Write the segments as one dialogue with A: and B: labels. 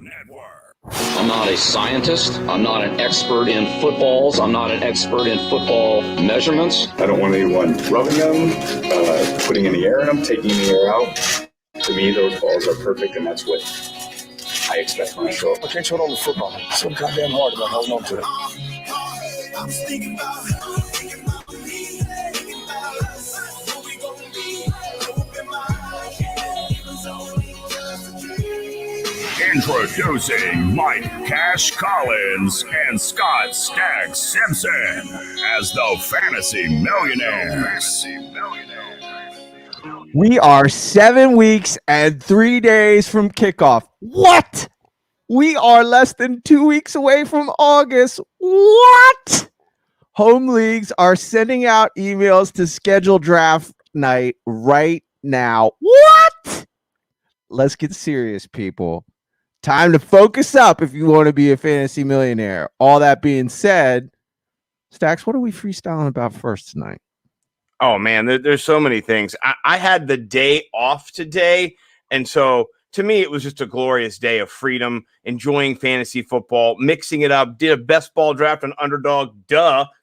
A: Network.
B: I'm not a scientist. I'm not an expert in footballs. I'm not an expert in football measurements.
C: I don't want anyone rubbing them, putting any air in them, taking any air out. To me, those balls are perfect, and that's what I expect when I show up.
D: I can't hold on to football. It's so goddamn hard about holding on to it.
A: Introducing Mike Cash Collins and Scott Stagg Simpson as the Fantasy Millionaires.
E: We are 7 weeks and 3 days from kickoff. What? We are less than 2 weeks away from August. What? Home leagues are sending out emails to schedule draft night right now. What? Let's get serious, people. Time to focus up if you want to be a fantasy millionaire. All that being said, Stacks, what are we freestyling about first tonight?
F: Oh, man, there's so many things. I had the day off today, and so to me, it was just a glorious day of freedom, enjoying fantasy football, mixing it up, did a best ball draft on Underdog,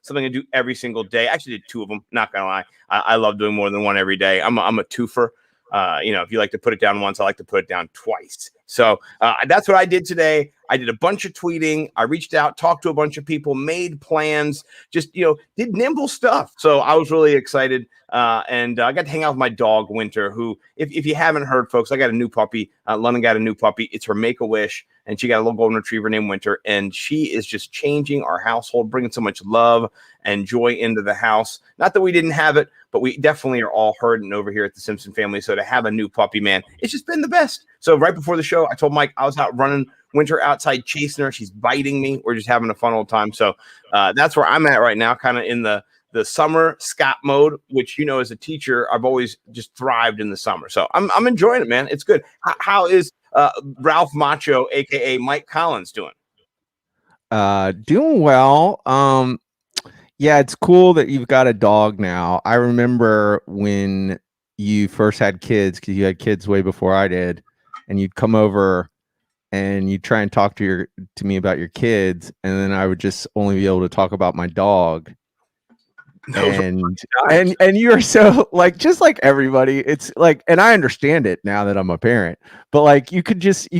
F: something I do every single day. I actually did 2 of them, not going to lie. I love doing more than one every day. I'm a twofer. If you like to put it down once, I like to put it down twice. So that's what I did today. I did a bunch of tweeting. I reached out, talked to a bunch of people, made plans, just, did nimble stuff. So I was really excited. And I got to hang out with my dog, Winter, who, if you haven't heard, folks, I got a new puppy. London got a new puppy. It's her Make-A-Wish. And she got a little golden retriever named Winter. And she is just changing our household, bringing so much love and joy into the house. Not that we didn't have it, but we definitely are all hurting over here at the Simpson family. So to have a new puppy, man, it's just been the best. So right before the show, I told Mike I was out running Winter outside chasing her. She's biting me. We're just having a fun old time. So that's where I'm at right now, kind of in the summer Scott mode, which, as a teacher, I've always just thrived in the summer. So I'm enjoying it, man. It's good. How is Ralph Macho, a.k.a. Mike Collins, doing?
E: Doing well. Yeah, it's cool that you've got a dog now. I remember when you first had kids, because you had kids way before I did, and you'd come over and you'd try and talk to me about your kids, and then I would just only be able to talk about my dog. And you're so just like everybody, it's like, and I understand it now that I'm a parent, but like you could just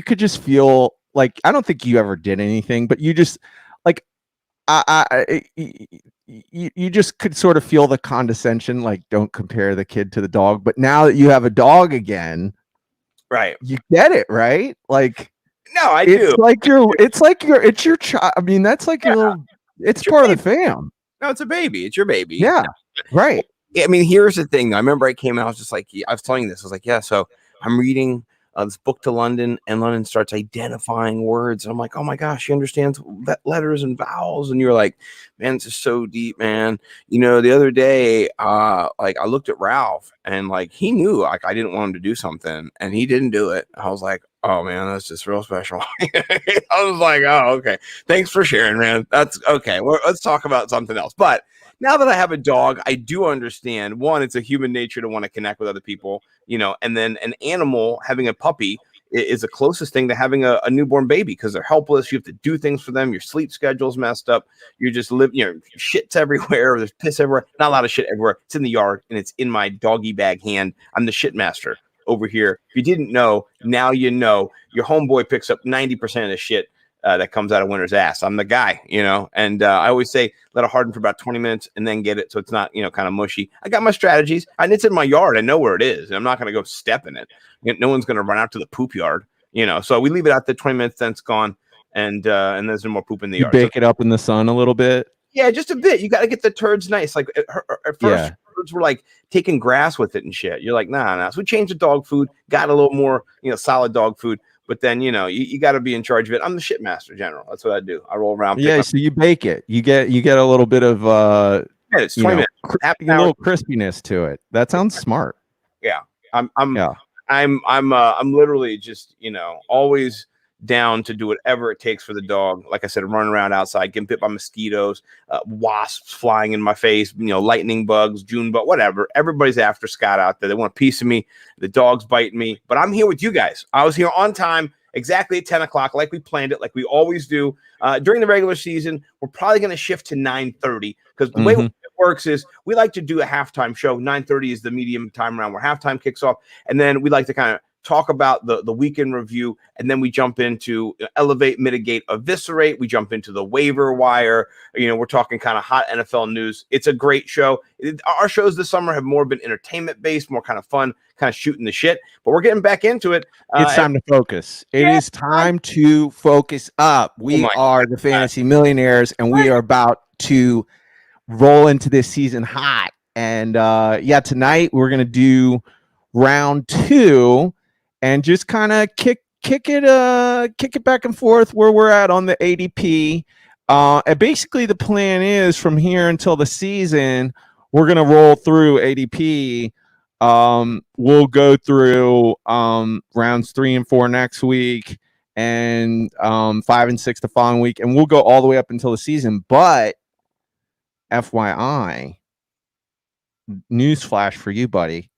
E: feel like, I don't think you ever did anything, but you just like, you just could sort of feel the condescension, like, don't compare the kid to the dog. But now that you have a dog again,
F: right,
E: you get it, right? Like,
F: no, I do.
E: It's your child. I mean, that's like your little, it's part of the fam.
F: No, it's a baby. It's your baby.
E: Yeah, right.
F: I mean, here's the thing. I remember I came out, I was just like, I was telling you this. I was like, yeah, so I'm reading this book to London, and London starts identifying words. And I'm like, oh my gosh, she understands letters and vowels. And you're like, man, this is so deep, man. The other day, I looked at Ralph, and like, he knew like I didn't want him to do something, and he didn't do it. I was like, oh man, that's just real special. I was like, oh, okay. Thanks for sharing, man. That's okay. Well, let's talk about something else. But now that I have a dog, I do understand, one, it's a human nature to want to connect with other people, and then an animal, having a puppy, is the closest thing to having a newborn baby, because they're helpless. You have to do things for them. Your sleep schedule's messed up. You just live, shit's everywhere. There's piss everywhere. Not a lot of shit everywhere. It's in the yard, and it's in my doggy bag hand. I'm the shit master over here. If you didn't know, now you know. Your homeboy picks up 90% of the shit that comes out of Winter's ass. I'm the guy, and I always say, let it harden for about 20 minutes and then get it so it's not, kind of mushy. I got my strategies, and it's in my yard. I know where it is, and I'm not going to go step in it. No one's going to run out to the poop yard, so we leave it out there 20 minutes, then it's gone, and there's no more poop in the yard.
E: Bake it up in the sun a little bit.
F: Yeah, just a bit. You got to get the turds nice. Like at first, turds were like taking grass with it and shit. You're like, nah. So we changed the dog food, got a little more, solid dog food. But then, you got to be in charge of it. I'm the shit master general. That's what I do. I roll around.
E: Yeah, so you bake it. You get a little bit of
F: it's 20 minutes.
E: A little crispiness to it. That sounds smart.
F: Yeah. I'm literally just, always down to do whatever it takes for the dog. Like I said, running around outside, getting bit by mosquitoes, wasps flying in my face, lightning bugs, June bug, whatever. Everybody's after Scott out there. They want a piece of me. The dog's biting me, but I'm here with you guys. I was here on time, exactly at 10 o'clock, like we planned it, like we always do. During the regular season, we're probably going to shift to 9:30 because the way it works is we like to do a halftime show. 9:30 is the medium time around where halftime kicks off. And then we like to kind of talk about the weekend review, and then we jump into elevate, mitigate, eviscerate. We jump into the waiver wire. We're talking kind of hot NFL news. It's a great show. Our shows this summer have more been entertainment based, more kind of fun, kind of shooting the shit, but we're getting back into it.
E: It's time to focus. It is time to focus up. We are the Fantasy Millionaires, and we are about to roll into this season hot. And tonight we're going to do round 2 and just kind of kick it back and forth where we're at on the ADP. And basically the plan is from here until the season, we're going to roll through ADP. We'll go through rounds 3 and 4 next week, and 5 and 6 the following week, and we'll go all the way up until the season. But FYI, newsflash for you, buddy.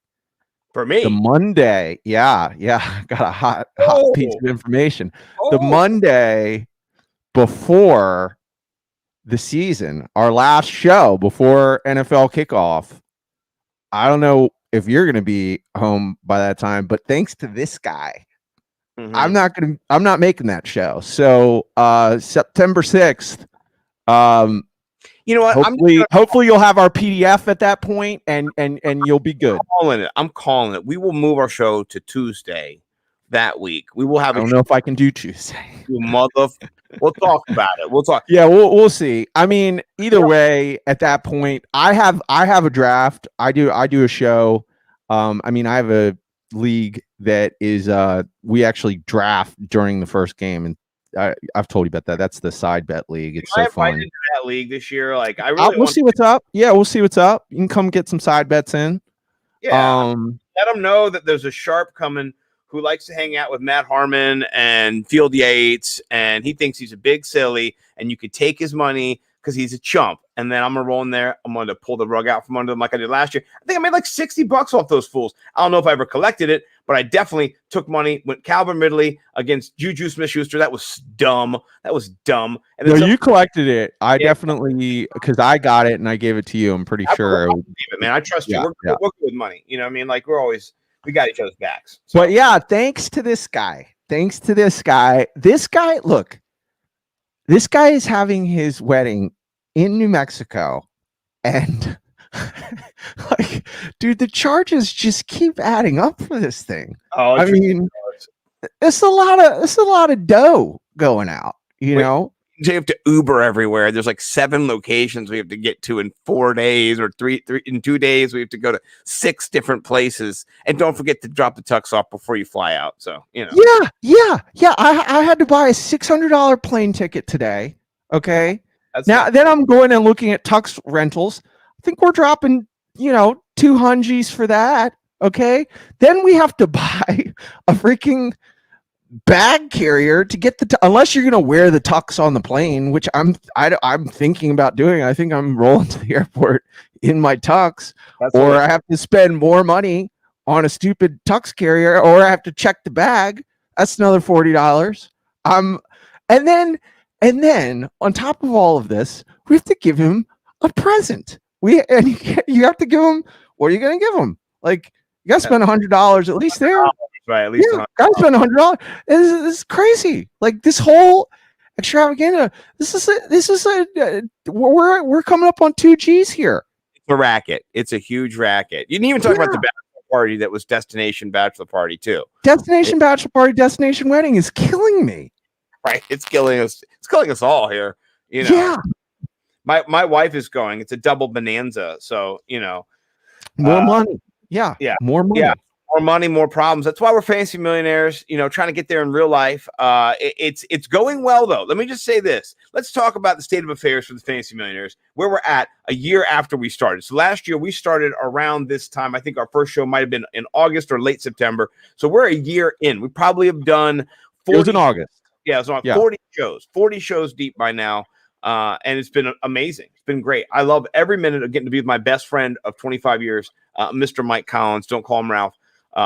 F: For me,
E: the Monday, got a hot piece of information. The Monday before the season, our last show before NFL kickoff. I don't know if you're going to be home by that time, but thanks to this guy, I'm not making that show. So September 6th. You know what? Hopefully you'll have our PDF at that point, and you'll be good.
F: I'm calling it. We will move our show to Tuesday that week. We will have.
E: I don't know if I can do Tuesday.
F: We'll talk about it. We'll talk.
E: Yeah, we'll see. I mean, either way, at that point, I have a draft. I do a show. I have a league that is we actually draft during the first game, and I've told you about that. That's the side bet league. It's so fun.
F: Into that league this year. Like
E: we'll see what's up. Yeah, we'll see what's up. You can come get some side bets in.
F: Yeah. Let them know that there's a sharp coming who likes to hang out with Matt Harmon and Field Yates, and he thinks he's a big silly, and you could take his money because he's a chump. And then I'm gonna roll in there. I'm gonna pull the rug out from under them like I did last year. I think I made like $60 off those fools. I don't know if I ever collected it, but I definitely took money. Went Calvin Ridley against Juju Smith-Schuster. That was dumb. And then
E: you collected it. I definitely, because I got it and I gave it to you. I'm pretty sure.
F: Man, I trust you. We're good with money. You know what I mean? Like we got each other's backs.
E: So. But yeah, thanks to this guy. Look, this guy is having his wedding in New Mexico, and like, dude, the charges just keep adding up for this thing.
F: Oh,
E: I mean, it's a lot of dough going out, you know.
F: You have to Uber everywhere. There's like 7 locations we have to get to in 4 days, or three in 2 days. We have to go to 6 different places, and don't forget to drop the tux off before you fly out. So
E: Yeah. I had to buy a $600 plane ticket today. Okay. Then I'm going and looking at tux rentals. I think we're dropping, $200 for that. Okay. Then we have to buy a freaking bag carrier to get unless you're going to wear the tux on the plane, which I'm thinking about doing. I think I'm rolling to the airport in my tux, I have to spend more money on a stupid tux carrier, or I have to check the bag. That's another $40. And then on top of all of this, we have to give him a present. You have to give him. What are you going to give him? Like, you got to spend $100 at least there.
F: Right, at least
E: got to spend $100. This is crazy. Like, this whole extravaganza. We're coming up on 2 G's here.
F: It's a racket. It's a huge racket. You didn't even talk about the bachelor party that was Destination Bachelor Party too.
E: Bachelor Party, Destination Wedding is killing me.
F: Right, it's killing us. It's killing us all here.
E: Yeah.
F: My wife is going. It's a double bonanza. So
E: more money. Yeah. More money.
F: Yeah. More money, more problems. That's why we're Fantasy Millionaires, trying to get there in real life. It's going well, though. Let me just say this. Let's talk about the state of affairs for the Fantasy Millionaires, where we're at a year after we started. So last year, we started around this time. I think our first show might have been in August or late September. So we're a year in. We probably have done
E: 40. It was in August.
F: Yeah, it was 40 shows deep by now. And it's been amazing. It's been great. I love every minute of getting to be with my best friend of 25 years, Mr. Mike Collins. Don't call him Ralph.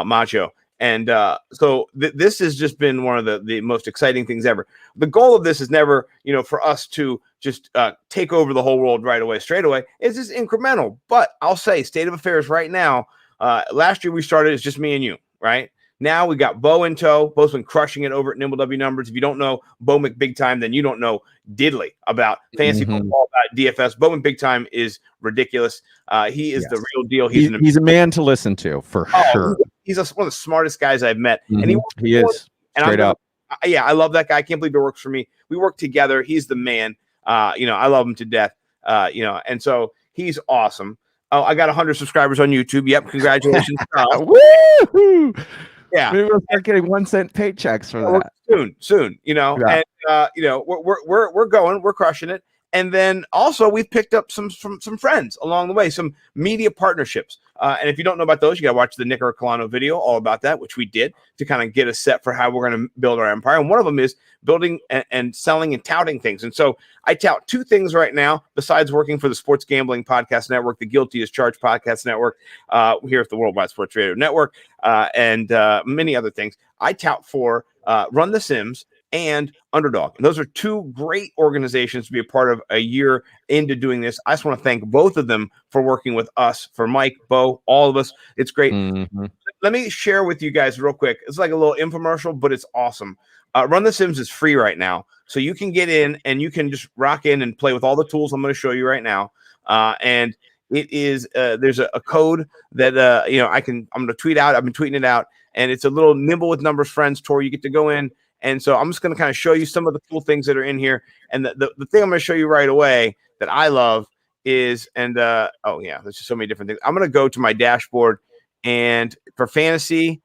F: Macho. And so this has just been one of the most exciting things ever. The goal of this is never, for us to just take over the whole world right away, straight away. It's just incremental. But I'll say state of affairs right now, last year we started, it's just me and you, right? Now we got Bo in tow. Bo's been crushing it over at Nimble W Numbers. If you don't know Bo McBig Time, then you don't know diddly about fantasy football, about DFS. Bo McBig Time is ridiculous. He is the real deal.
E: He's a man to listen to for sure.
F: He's one of the smartest guys I've met. And
E: he is straight up.
F: Yeah, I love that guy. I can't believe he works for me. We work together. He's the man. I love him to death. And so he's awesome. Oh, I got 100 subscribers on YouTube. Yep, congratulations.
E: Woo!
F: Yeah,
E: maybe we'll start getting 1 cent paychecks for that
F: soon. And we're going, we're crushing it. And then also we've picked up some friends along the way, some media partnerships. And if you don't know about those, you got to watch the Nick Arcolano video all about that, which we did to kind of get us set for how we're going to build our empire. And one of them is building and selling and touting things. And so I tout 2 things right now, besides working for the Sports Gambling Podcast Network, the Guilty as Charged Podcast Network, here at the Worldwide Sports Radio Network, and many other things. I tout for Run the Sims and Underdog. And those are 2 great organizations to be a part of a year into doing this. I just want to thank both of them for working with us, for Mike, Bo, all of us. It's great. Let me share with you guys real quick. It's like a little infomercial, but it's awesome. Run the Sims is free right now. So you can get in and you can just rock in and play with all the tools I'm going to show you right now. And it is, there's a code that, I'm going to tweet out. I've been tweeting it out, and it's a little Nimble with Numbers Friends tour. You get to go in. And so I'm just going to kind of show you some of the cool things that are in here. And the thing I'm going to show you right away that I love is, there's just so many different things. I'm going to go to my dashboard, and for fantasy,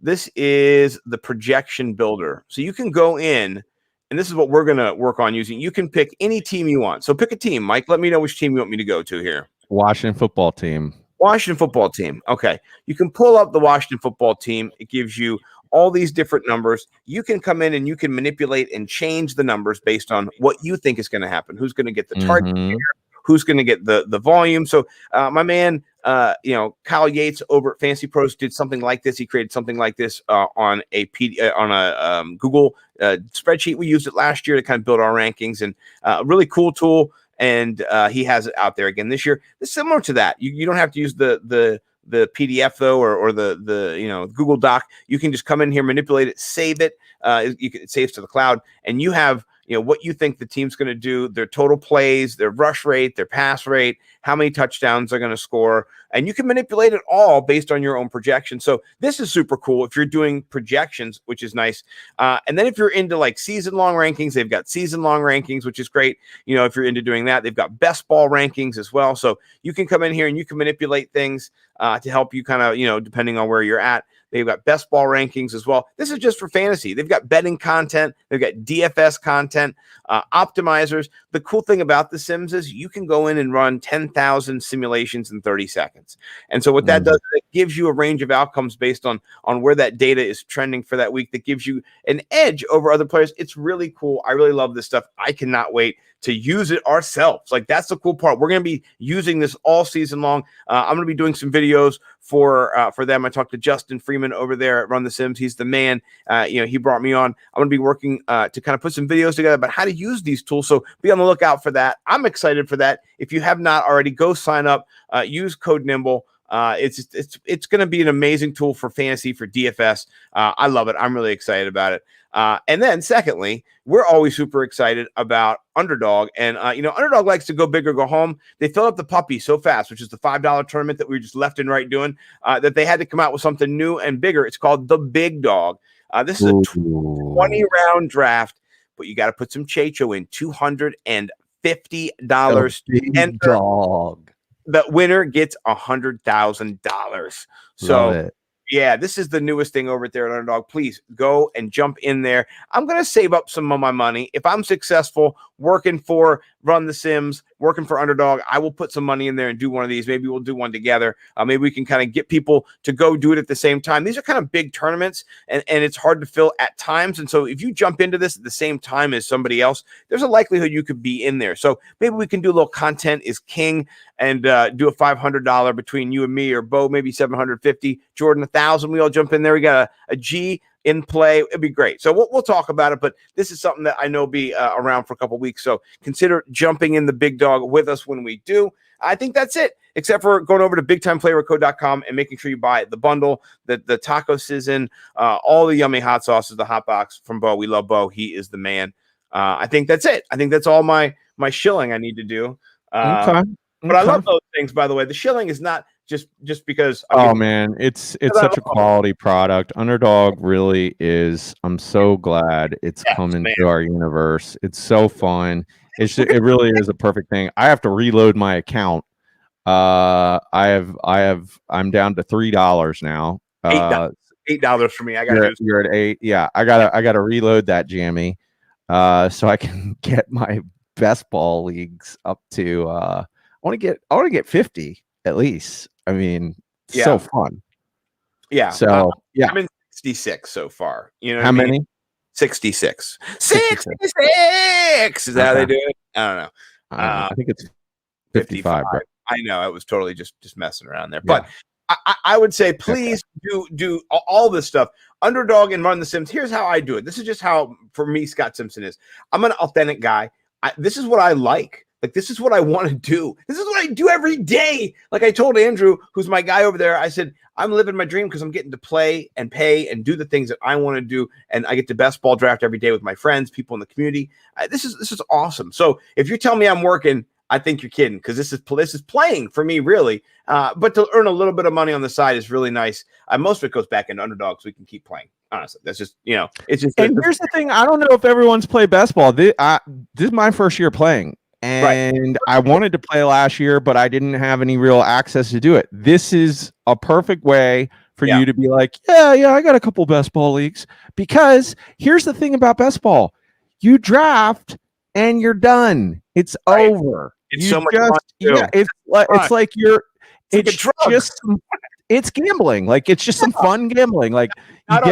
F: this is the projection builder. So you can go in, and this is what we're going to work on using. You can pick any team you want. So pick a team, Mike. Let me know which team you want me to go to here.
E: Washington football team.
F: Washington football team. Okay. You can pull up the Washington football team. It gives you all these different numbers. You can come in and you can manipulate and change the numbers based on what you think is going to happen. Who's going to get the target share, who's going to get the volume. So my man, Kyle Yates over at Fantasy Pros did something like this. He created something like this on a Google spreadsheet. We used it last year to kind of build our rankings, and a really cool tool. And he has it out there again this year. It's similar to that. You don't have to use the PDF though, or the Google Doc. You can just come in here, manipulate it, save it. It saves to the cloud, and you have what you think the team's going to do, their total plays, their rush rate, their pass rate, how many touchdowns they're going to score, and you can manipulate it all based on your own projection. So this is super cool if you're doing projections, which is nice. And then if you're into like season long rankings, they've got season long rankings, which is great. If you're into doing that, they've got best ball rankings as well. So you can come in here and you can manipulate things to help you kind of, depending on where you're at. They've got best ball rankings as well. This is just for fantasy. They've got betting content. They've got DFS content, optimizers. The cool thing about the Sims is you can go in and run 10,000 simulations in 30 seconds. And so what that does, it gives you a range of outcomes based on where that data is trending for that week. That gives you an edge over other players. It's really cool. I really love this stuff. I cannot wait to use it ourselves. Like, that's the cool part. We're going to be using this all season long. I'm going to be doing some videos for them. I talked to Justin Freeman over there at Run the Sims. He's the man. He brought me on. I'm going to be working to kind of put some videos together about how to use these tools. So be on the lookout for that. I'm excited for that. If you have not already, go sign up. Use code Nimble. It's going to be an amazing tool for fantasy, for DFS. I love it. I'm really excited about it. And then secondly, we're always super excited about Underdog. And, Underdog likes to go big or go home. They filled up the puppy so fast, which is the $5 tournament that we were just left and right doing, that they had to come out with something new and bigger. It's called the Big Dog. This is a 20-round draft, but you got to put some Checho in, $250.
E: Big Dog.
F: The winner gets $100,000. So, yeah, this is the newest thing over there at Underdog. Please go and jump in there. I'm going to save up some of my money. If I'm successful working for Run the Sims, working for Underdog, I will put some money in there and do one of these. Maybe we'll do one together. Maybe we can kind of get people to go do it at the same time. These are kind of big tournaments, and it's hard to fill at times. And so if you jump into this at the same time as somebody else, there's a likelihood you could be in there. So maybe we can do a little content is king and do a $500 between you and me, or Bo, maybe $750, Jordan, $1,000. 1,000. We all jump in there. We got a G in play. It'd be great. So we'll talk about it, but this is something that I know be around for a couple weeks. So consider jumping in the big dog with us when we do. I think that's it, except for going over to bigtimeplayercode.com and making sure you buy the bundle, the taco season, all the yummy hot sauces, the hot box from Bo. We love Bo. He is the man. I think that's it. I think that's all my shilling I need to do. But I love those things, by the way. The shilling is not just because.
E: Man, it's such a quality product. Underdog really is. I'm so glad it's come into our universe. It's so fun. It really is a perfect thing. I have to reload my account. I'm down to $3 now.
F: $8 for me.
E: You're at $8. Yeah, I gotta reload that jammy, so I can get my best ball leagues up to. I want to get 50 at least. I mean, so fun.
F: Yeah.
E: So
F: I'm in 66 so far. You know
E: how many?
F: 66. 66. Is that how they do it? I don't know.
E: I think it's 55. Right?
F: I know. It was totally just messing around there. But I would say, please do all this stuff. Underdog and Run the Sims. Here's how I do it. This is just how, for me, Scott Simpson is. I'm an authentic guy. This is what I like. Like, this is what I want to do. This is what I do every day. Like I told Andrew, who's my guy over there, I said, I'm living my dream because I'm getting to play and pay and do the things that I want to do. And I get to best ball draft every day with my friends, people in the community. This is awesome. So if you're telling me I'm working, I think you're kidding, because this is playing for me, really. But to earn a little bit of money on the side is really nice. Most of it goes back into Underdog so we can keep playing. Honestly, that's just, it's just.
E: And here's the thing. I don't know if everyone's played best ball. This is my first year playing. And I wanted to play last year, but I didn't have any real access to do it. This is a perfect way for you to be like, I got a couple best ball leagues. Because here's the thing about best ball. You draft and you're done. It's over.
F: It's so much fun too.
E: It's gambling. Like, it's just some fun gambling. Like,
F: not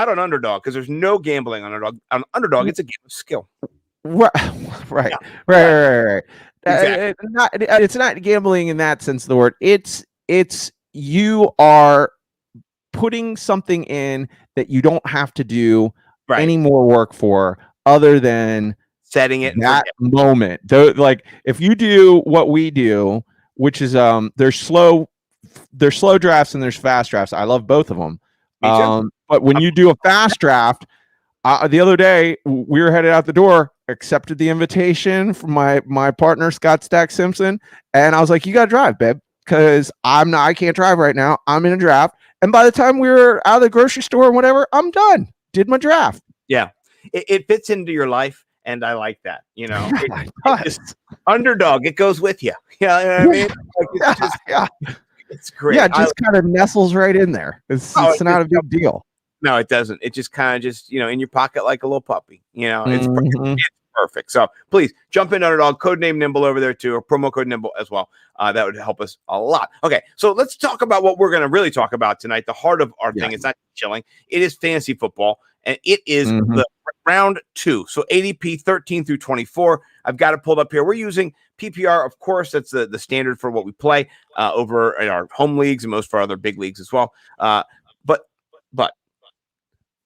F: on Underdog, because there's no gambling on Underdog. On Underdog, it's a game of skill.
E: Right. Exactly. It's not gambling in that sense of the word. It's you are putting something in that you don't have to do any more work for, other than
F: setting it
E: that moment. Like, if you do what we do, which is there's slow drafts and there's fast drafts. I love both of them. But when you do a fast draft, the other day we were headed out the door, accepted the invitation from my partner Scott Stack Simpson, and I was like, "You got to drive, babe, because I can't drive right now. I'm in a draft." And by the time we were out of the grocery store or whatever, I'm done. Did my draft.
F: Yeah, it fits into your life, and I like that. It's Underdog. It goes with you. You know what I mean? It's great.
E: Yeah, it just kind of nestles right in there. It's not a big deal.
F: No, it doesn't. It just kind of in your pocket like a little puppy. It's perfect. So please jump in Underdog, code name Nimble over there too, or promo code Nimble as well. That would help us a lot. Okay, so let's talk about what we're going to really talk about tonight. The heart of our thing. It's not chilling. It is fantasy football, and it is the round 2. So ADP 13 through 24. I've got it pulled up here. We're using PPR, of course. That's the standard for what we play over in our home leagues and most of our other big leagues as well. But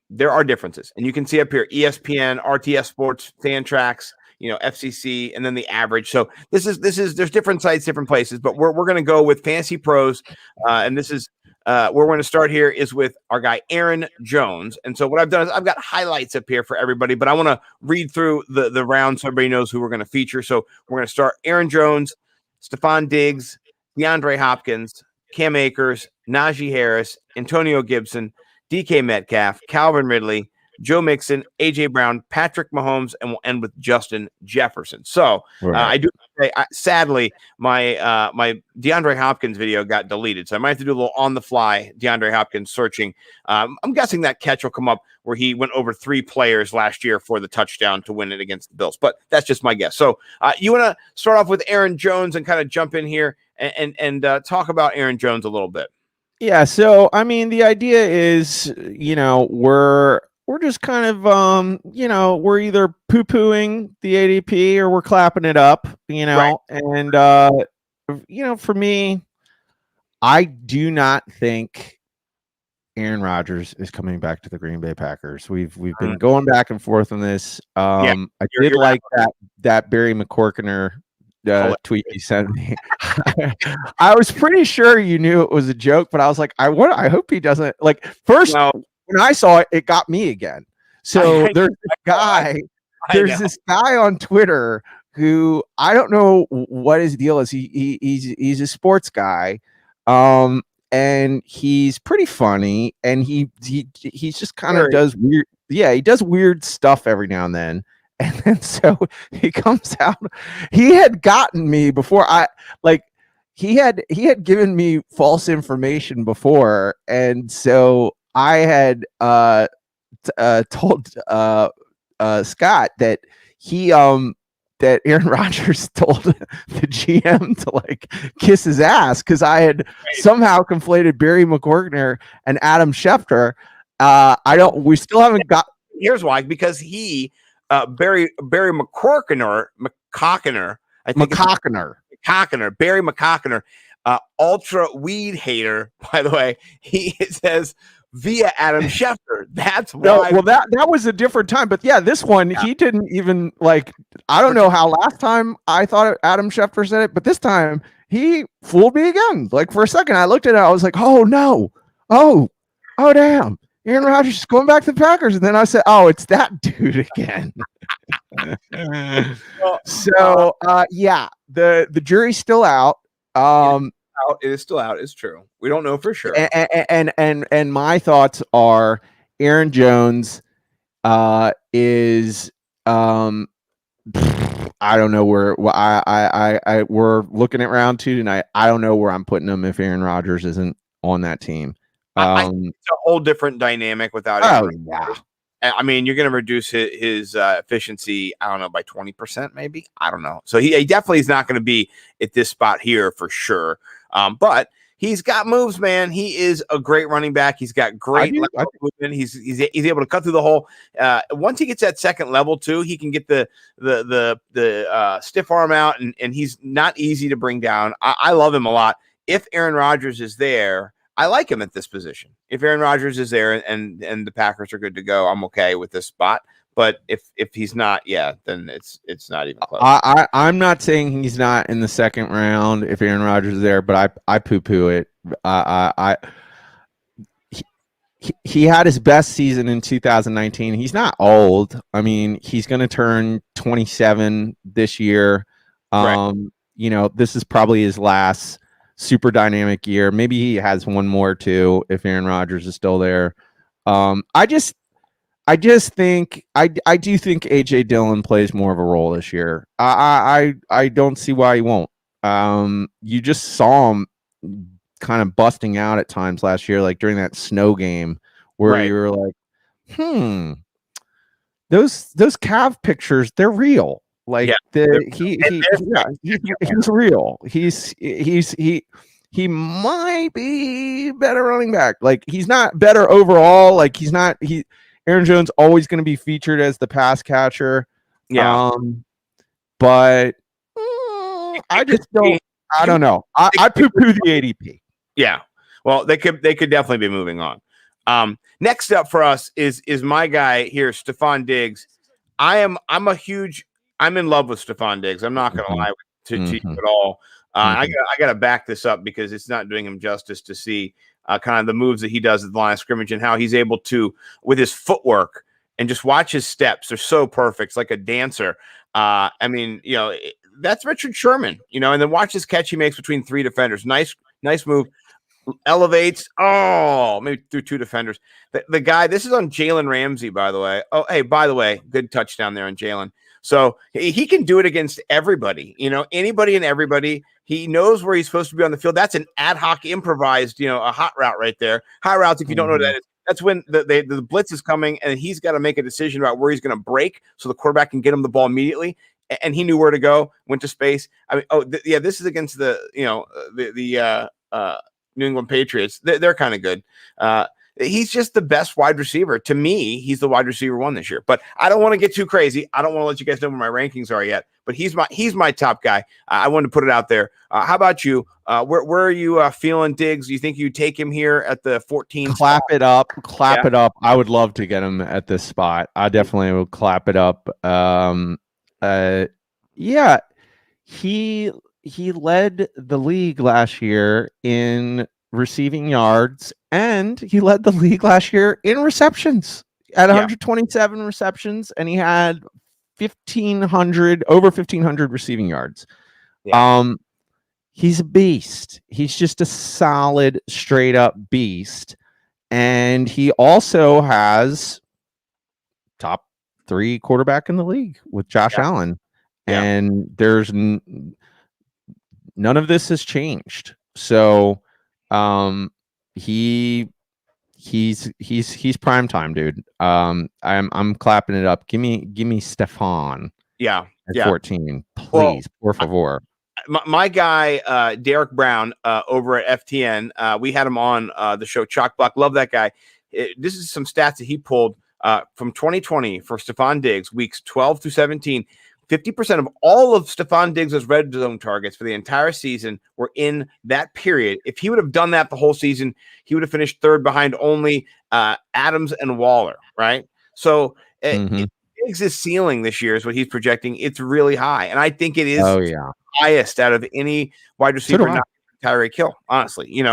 F: there are differences, and you can see up here ESPN, RTS Sports, Fantrax, FCC, and then the average. So this is there's different sites, different places, but we're going to go with Fantasy Pros, and this is where we're going to start here is with our guy Aaron Jones. And so what I've done is I've got highlights up here for everybody, but I want to read through the round so everybody knows who we're going to feature. So we're going to start Aaron Jones, Stephon Diggs, DeAndre Hopkins, Cam Akers, Najee Harris, Antonio Gibson, DK Metcalf, Calvin Ridley, Joe Mixon, AJ Brown, Patrick Mahomes, and we'll end with Justin Jefferson. So I do say, sadly, my DeAndre Hopkins video got deleted, so I might have to do a little on the fly DeAndre Hopkins searching. I'm guessing that catch will come up where he went over 3 players last year for the touchdown to win it against the Bills, but that's just my guess. So you want to start off with Aaron Jones and kind of jump in here and talk about Aaron Jones a little bit.
E: Yeah, so I mean, the idea is, we're just kind of, we're either poo-pooing the ADP or we're clapping it up, and for me, I do not think Aaron Rodgers is coming back to the Green Bay Packers. We've been going back and forth on this. I did like that Barry McCorkiner tweet you sent me. I was pretty sure you knew it was a joke, but I was like, I hope he doesn't. Like, first when I saw it, it got me again. So there's this guy on Twitter who I don't know what his deal is. He's a sports guy, and he's pretty funny, and he's just kind of does weird. Yeah, he does weird stuff every now and then. And then so he comes out. He had gotten me before he had given me false information before, and so I had told Scott that that Aaron Rodgers told the GM to like kiss his ass because I had somehow conflated Barry McCorkner and Adam Schefter. We still haven't got.
F: Here's why, because he. Barry McCorkiner, Barry McCorkiner, ultra weed hater. By the way, he says via Adam Schefter. That's why.
E: Well, that was a different time, but yeah, this one he didn't even like. I don't know how last time I thought Adam Schefter said it, but this time he fooled me again. Like for a second, I looked at it, I was like, oh no, oh damn. Aaron Rodgers is going back to the Packers. And then I said, oh, it's that dude again. The jury's still out.
F: It is still out. It's true. We don't know for sure.
E: And my thoughts are Aaron Jones is I don't know where we're looking at round 2 tonight. I don't know where I'm putting him if Aaron Rodgers isn't on that team.
F: It's a whole different dynamic without Aaron Rodgers. I mean, you're going to reduce his efficiency, I don't know, by 20%, maybe. I don't know. So he definitely is not going to be at this spot here for sure. But he's got moves, man. He is a great running back. He's got great movement. He's able to cut through the hole. Once he gets that second level too, he can get the stiff arm out, and he's not easy to bring down. I love him a lot. If Aaron Rodgers is there, I like him at this position. If Aaron Rodgers is there and the Packers are good to go, I'm okay with this spot. But if he's not, then it's not even close.
E: I'm not saying he's not in the second round if Aaron Rodgers is there, but I poo-poo it. He had his best season in 2019. He's not old. I mean, he's going to turn 27 this year.
F: Right.
E: This is probably his last super dynamic year. Maybe he has one more too if Aaron Rodgers is still there. I do think AJ Dillon plays more of a role this year. I don't see why he won't. You just saw him kind of busting out at times last year, like during that snow game where you were like, those calf pictures, they're real. Like he's real. He might be better running back. Like he's not better overall. Like Aaron Jones always going to be featured as the pass catcher. Yeah. But I just don't. I don't know. I poo-poo the ADP.
F: Yeah. Well, they could definitely be moving on. Next up for us is my guy here, Stephon Diggs. I'm in love with Stephon Diggs. I'm not going to lie to you at all. I got to back this up because it's not doing him justice to see kind of the moves that he does at the line of scrimmage and how he's able to, with his footwork, and just watch his steps. They're so perfect. It's like a dancer. I mean, that's Richard Sherman, and then watch this catch he makes between 3 defenders. Nice move. Elevates. Oh, maybe through 2 defenders. The guy, this is on Jalen Ramsey, by the way. Oh, hey, by the way, good touchdown there on Jalen. So he can do it against everybody, anybody and everybody. He knows where he's supposed to be on the field. That's an ad hoc improvised, a hot route right there. Hot routes, if you don't know what that is, that's when the blitz is coming and he's got to make a decision about where he's going to break so the quarterback can get him the ball immediately. And he knew where to go, went to space. I mean, this is against the New England Patriots. They're kind of good. he's just the best wide receiver. To me, he's the wide receiver one this year. But I don't want to get too crazy. I don't want to let you guys know where my rankings are yet. But he's my top guy. I wanted to put it out there. How about you? Where are you feeling Diggs? Do you think you take him here at the 14?
E: Clap it up. I would love to get him at this spot. I definitely would clap it up. Yeah, he led the league last year in receiving yards, and he led the league last year in receptions at 127 receptions, and he had over 1,500 receiving yards.
F: Yeah.
E: He's a beast. He's just a solid, straight up beast. And he also has top 3 quarterback in the league with Josh Allen. Yeah. And there's none of this has changed. So he's prime time, dude. I'm clapping it up. Give me Stefan.
F: Yeah.
E: At 14, please, por favor.
F: My guy, Derek Brown, over at FTN, we had him on the show Chalk Block. Love that guy. This is some stats that he pulled from 2020 for Stephon Diggs, weeks 12 through 17. 50% of all of Stephon Diggs' red zone targets for the entire season were in that period. If he would have done that the whole season, he would have finished third behind only Adams and Waller, right? So Diggs' ceiling this year is what he's projecting. It's really high, and I think it is highest out of any wide receiver, not Tyreek Hill, honestly,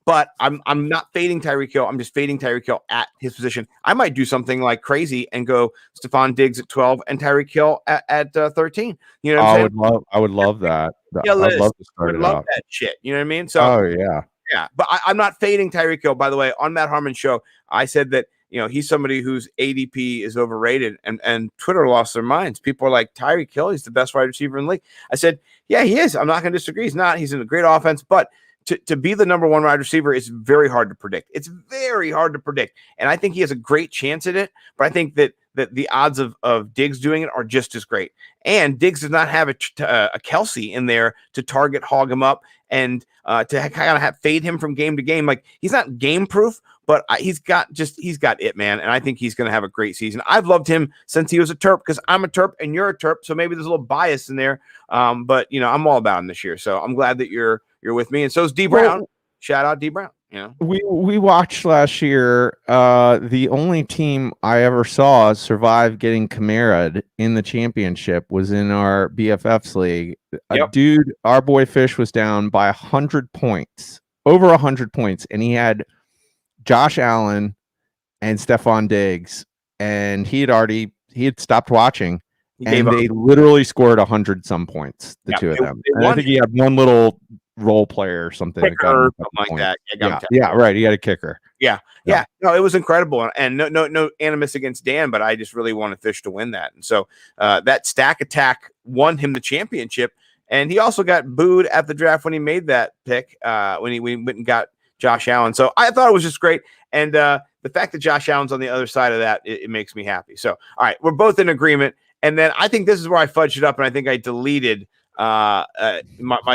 F: but I'm not fading Tyreek Hill. I'm just fading Tyreek Hill at his position. I might do something like crazy and go Stephon Diggs at 12 and Tyreek Hill at 13. You know what I'm saying?
E: I would love that.
F: I'd love to start it out. That shit. You know what I mean? So yeah. But I'm not fading Tyreek Hill. By the way, on Matt Harmon's show, I said that he's somebody whose ADP is overrated, and Twitter lost their minds. People are like, Tyreek Hill, he's the best wide receiver in the league. I said, yeah, he is. I'm not going to disagree. He's not. He's in a great offense, but to be the number one wide receiver is very hard to predict. It's very hard to predict, and I think he has a great chance at it. But I think that the odds of Diggs doing it are just as great. And Diggs does not have a Kelsey in there to target, hog him up, and to kind of fade him from game to game. Like, he's not game proof, but he's got it, man. And I think he's going to have a great season. I've loved him since he was a Terp, because I'm a Terp and you're a Terp. So maybe there's a little bias in there. But I'm all about him this year. So I'm glad that you're with me. And so is D Brown. Shout out D Brown.
E: We watched last year. The only team I ever saw survive getting Camara'd in the championship was in our BFFs league. Dude, our boy Fish was down by 100 points, over 100 points, and he had Josh Allen and Stephon Diggs, and he had stopped watching, and they literally scored 100 some points, the two of them. And I think he had one little role player or something,
F: kicker, something like that.
E: Right. He had a kicker.
F: Yeah. No, it was incredible, and no animus against Dan, but I just really wanted Fish to win that, and so that stack attack won him the championship, and he also got booed at the draft when he made that pick when he went and got Josh Allen. So I thought it was just great, and the fact that Josh Allen's on the other side of that, it makes me happy. So all right, we're both in agreement, and then I think this is where I fudged it up, and I think I deleted my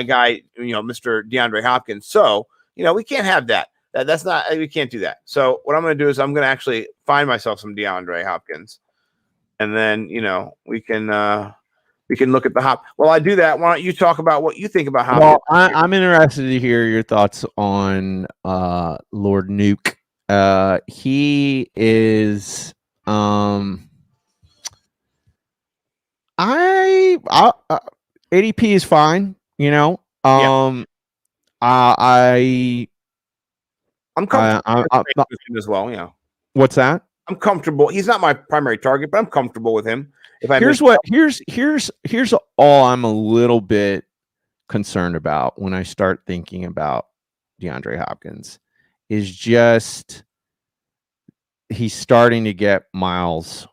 F: guy, Mr. DeAndre Hopkins. So, we can't have that. That's not, we can't do that. So what I'm going to do is I'm going to actually find myself some DeAndre Hopkins, and then, we can look at the hop. While I do that, why don't you talk about what you think about Hopkins?
E: Well, I'm interested to hear your thoughts on Lord Nuke. He is, ADP is fine, I'm comfortable
F: with him as well. Yeah.
E: What's that?
F: I'm comfortable. He's not my primary target, but I'm comfortable with him.
E: Here's all I'm a little bit concerned about when I start thinking about DeAndre Hopkins is just he's starting to get miles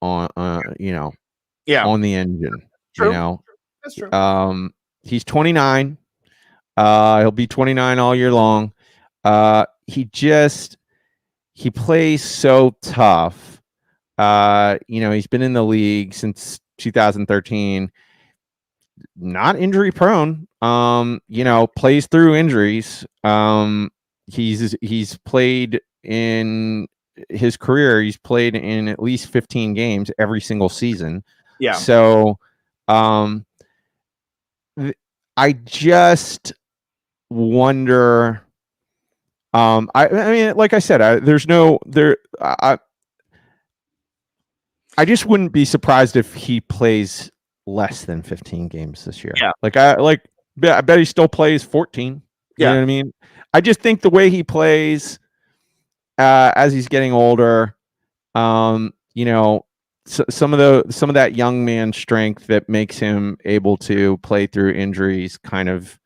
E: on on the engine.
F: True. That's true.
E: He's 29. He'll be 29 all year long. He plays so tough. He's been in the league since 2013. Not injury prone. Plays through injuries. He's played in his career, he's played in at least 15 games every single season.
F: Yeah.
E: So, I just wonder. I mean, like I said, I just wouldn't be surprised if he plays less than 15 games this year.
F: Yeah.
E: I bet he still plays 14. You know what I mean? I just think the way he plays as he's getting older, you know, some of that young man strength that makes him able to play through injuries kind of,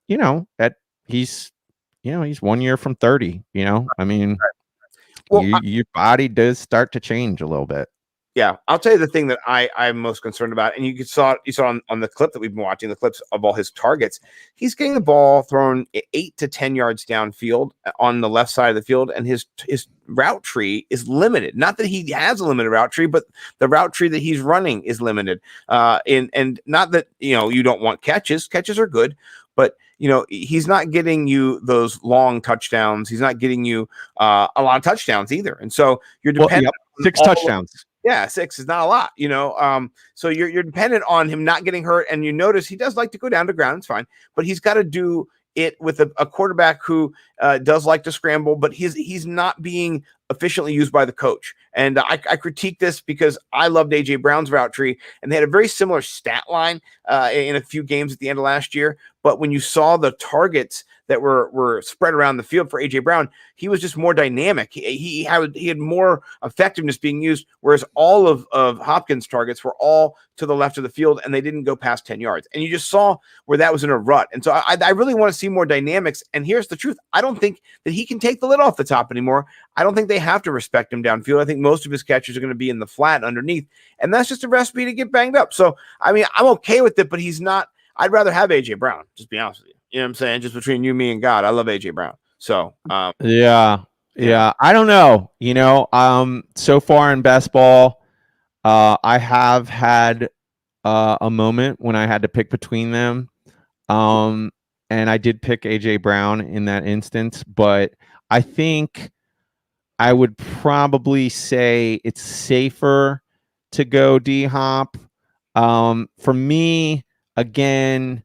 E: you know, he's 1 year from 30, you know. I mean,
F: Well,
E: your body does start to change a little bit.
F: Yeah, I'll tell you the thing that I'm most concerned about, and you saw on the clip that we've been watching, the clips of all his targets. He's getting the ball thrown 8 to 10 yards downfield on the left side of the field, and his route tree is limited. Not that he has a limited route tree, but the route tree that he's running is limited. And not that you don't want catches. Catches are good, but he's not getting you those long touchdowns. He's not getting you a lot of touchdowns either. And so you're dependent on
E: 6 touchdowns.
F: Yeah, 6 is not a lot, so you're dependent on him not getting hurt. And you notice he does like to go down to ground. It's fine, but he's got to do it with a quarterback who does like to scramble, but he's not being efficiently used by the coach. And I critique this because I loved AJ Brown's route tree, and they had a very similar stat line in a few games at the end of last year. But when you saw the targets that were spread around the field for AJ Brown, he was just more dynamic. He had more effectiveness being used, whereas all of Hopkins' targets were all to the left of the field, and they didn't go past 10 yards. And you just saw where that was in a rut. And so I really want to see more dynamics. And here's the truth. I don't think that he can take the lid off the top anymore. I don't think they have to respect him downfield. I think most of his catches are going to be in the flat underneath, and that's just a recipe to get banged up. So, I mean, I'm okay with it, but he's not. I'd rather have AJ Brown, just be honest with you. You know what I'm saying? Just between you, me, and God, I love AJ Brown. So,
E: yeah. I don't know. So far in best ball, I have had a moment when I had to pick between them, and I did pick AJ Brown in that instance. But I think I would probably say it's safer to go D Hop. For me, again,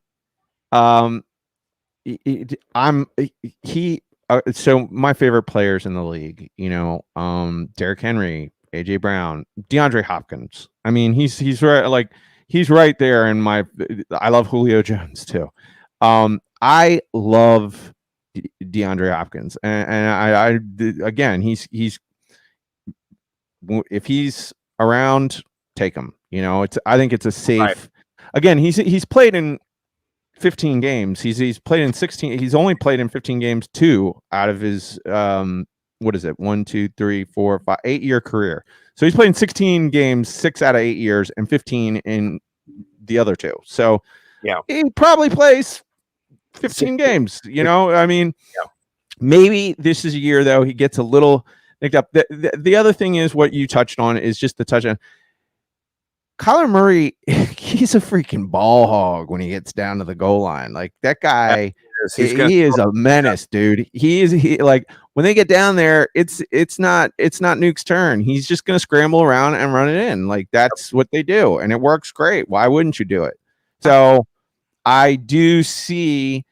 E: so my favorite players in the league, Derrick Henry, AJ Brown, DeAndre Hopkins. I mean, he's right, like he's right there in my. I love Julio Jones too. I love DeAndre Hopkins, and I again, he's if he's around, take him. I think it's a safe. Right. Again, he's played in 15 games. He's played in 16. He's only played in 15 games 2 out of his 1, 2, 3, 4, 5, 8-year career. So he's played in 16 games 6 out of 8 years and 15 in the other 2. So yeah, he probably plays 15 games. I mean, maybe this is a year though he gets a little nicked up. The other thing is what you touched on is just the touchdown. Kyler Murray, he's a freaking ball hog when he gets down to the goal line. Like that guy, he is a menace, dude. He like when they get down there, it's not Nuke's turn. He's just gonna scramble around and run it in. Like that's what they do, and it works great. Why wouldn't you do it? So I do see,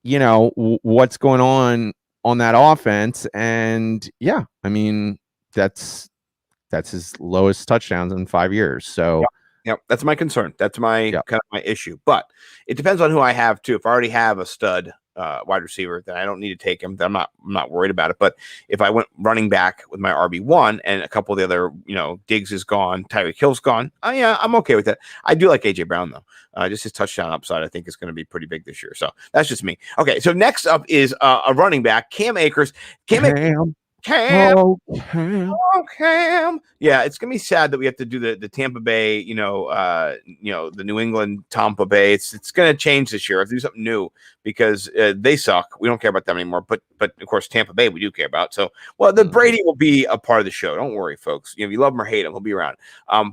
E: what's going on that offense, and yeah, I mean that's his lowest touchdowns in 5 years. So
F: yep, that's my concern. That's my kind of my issue. But it depends on who I have too. If I already have a stud wide receiver, then I don't need to take him. I'm not worried about it. But if I went running back with my RB1 and a couple of the other, Diggs is gone, Tyreek Hill's gone, yeah, I'm okay with that. I do like AJ Brown though. Just his touchdown upside, I think, is going to be pretty big this year. So that's just me. Okay, so next up is a running back, Cam Akers. Cam. Yeah, it's gonna be sad that we have to do the Tampa Bay, the New England Tampa Bay. It's gonna change this year. I have to do something new because they suck. We don't care about them anymore. But of course, Tampa Bay we do care about. So, the Brady will be a part of the show. Don't worry, folks. If you love him or hate him, he'll be around.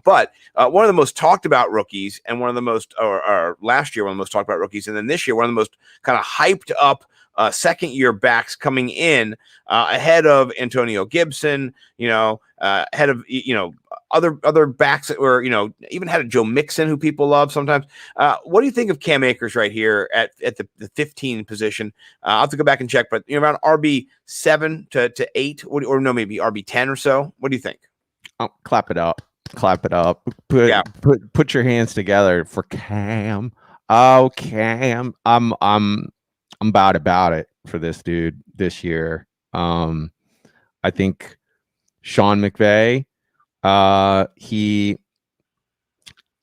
F: But one of the most talked about rookies, and one of the most, or last year one of the most talked about rookies, and then this year one of the most kind of hyped up second-year backs coming in ahead of Antonio Gibson, ahead of, other backs that were, even had a Joe Mixon who people love sometimes. What do you think of Cam Akers right here at the 15 position? I'll have to go back and check, but around RB7 to 8, or no, maybe RB10 or so. What do you think?
E: Oh, clap it up. Put your hands together for Cam. Oh, Cam. I'm about it for this dude this year. I think Sean McVay, he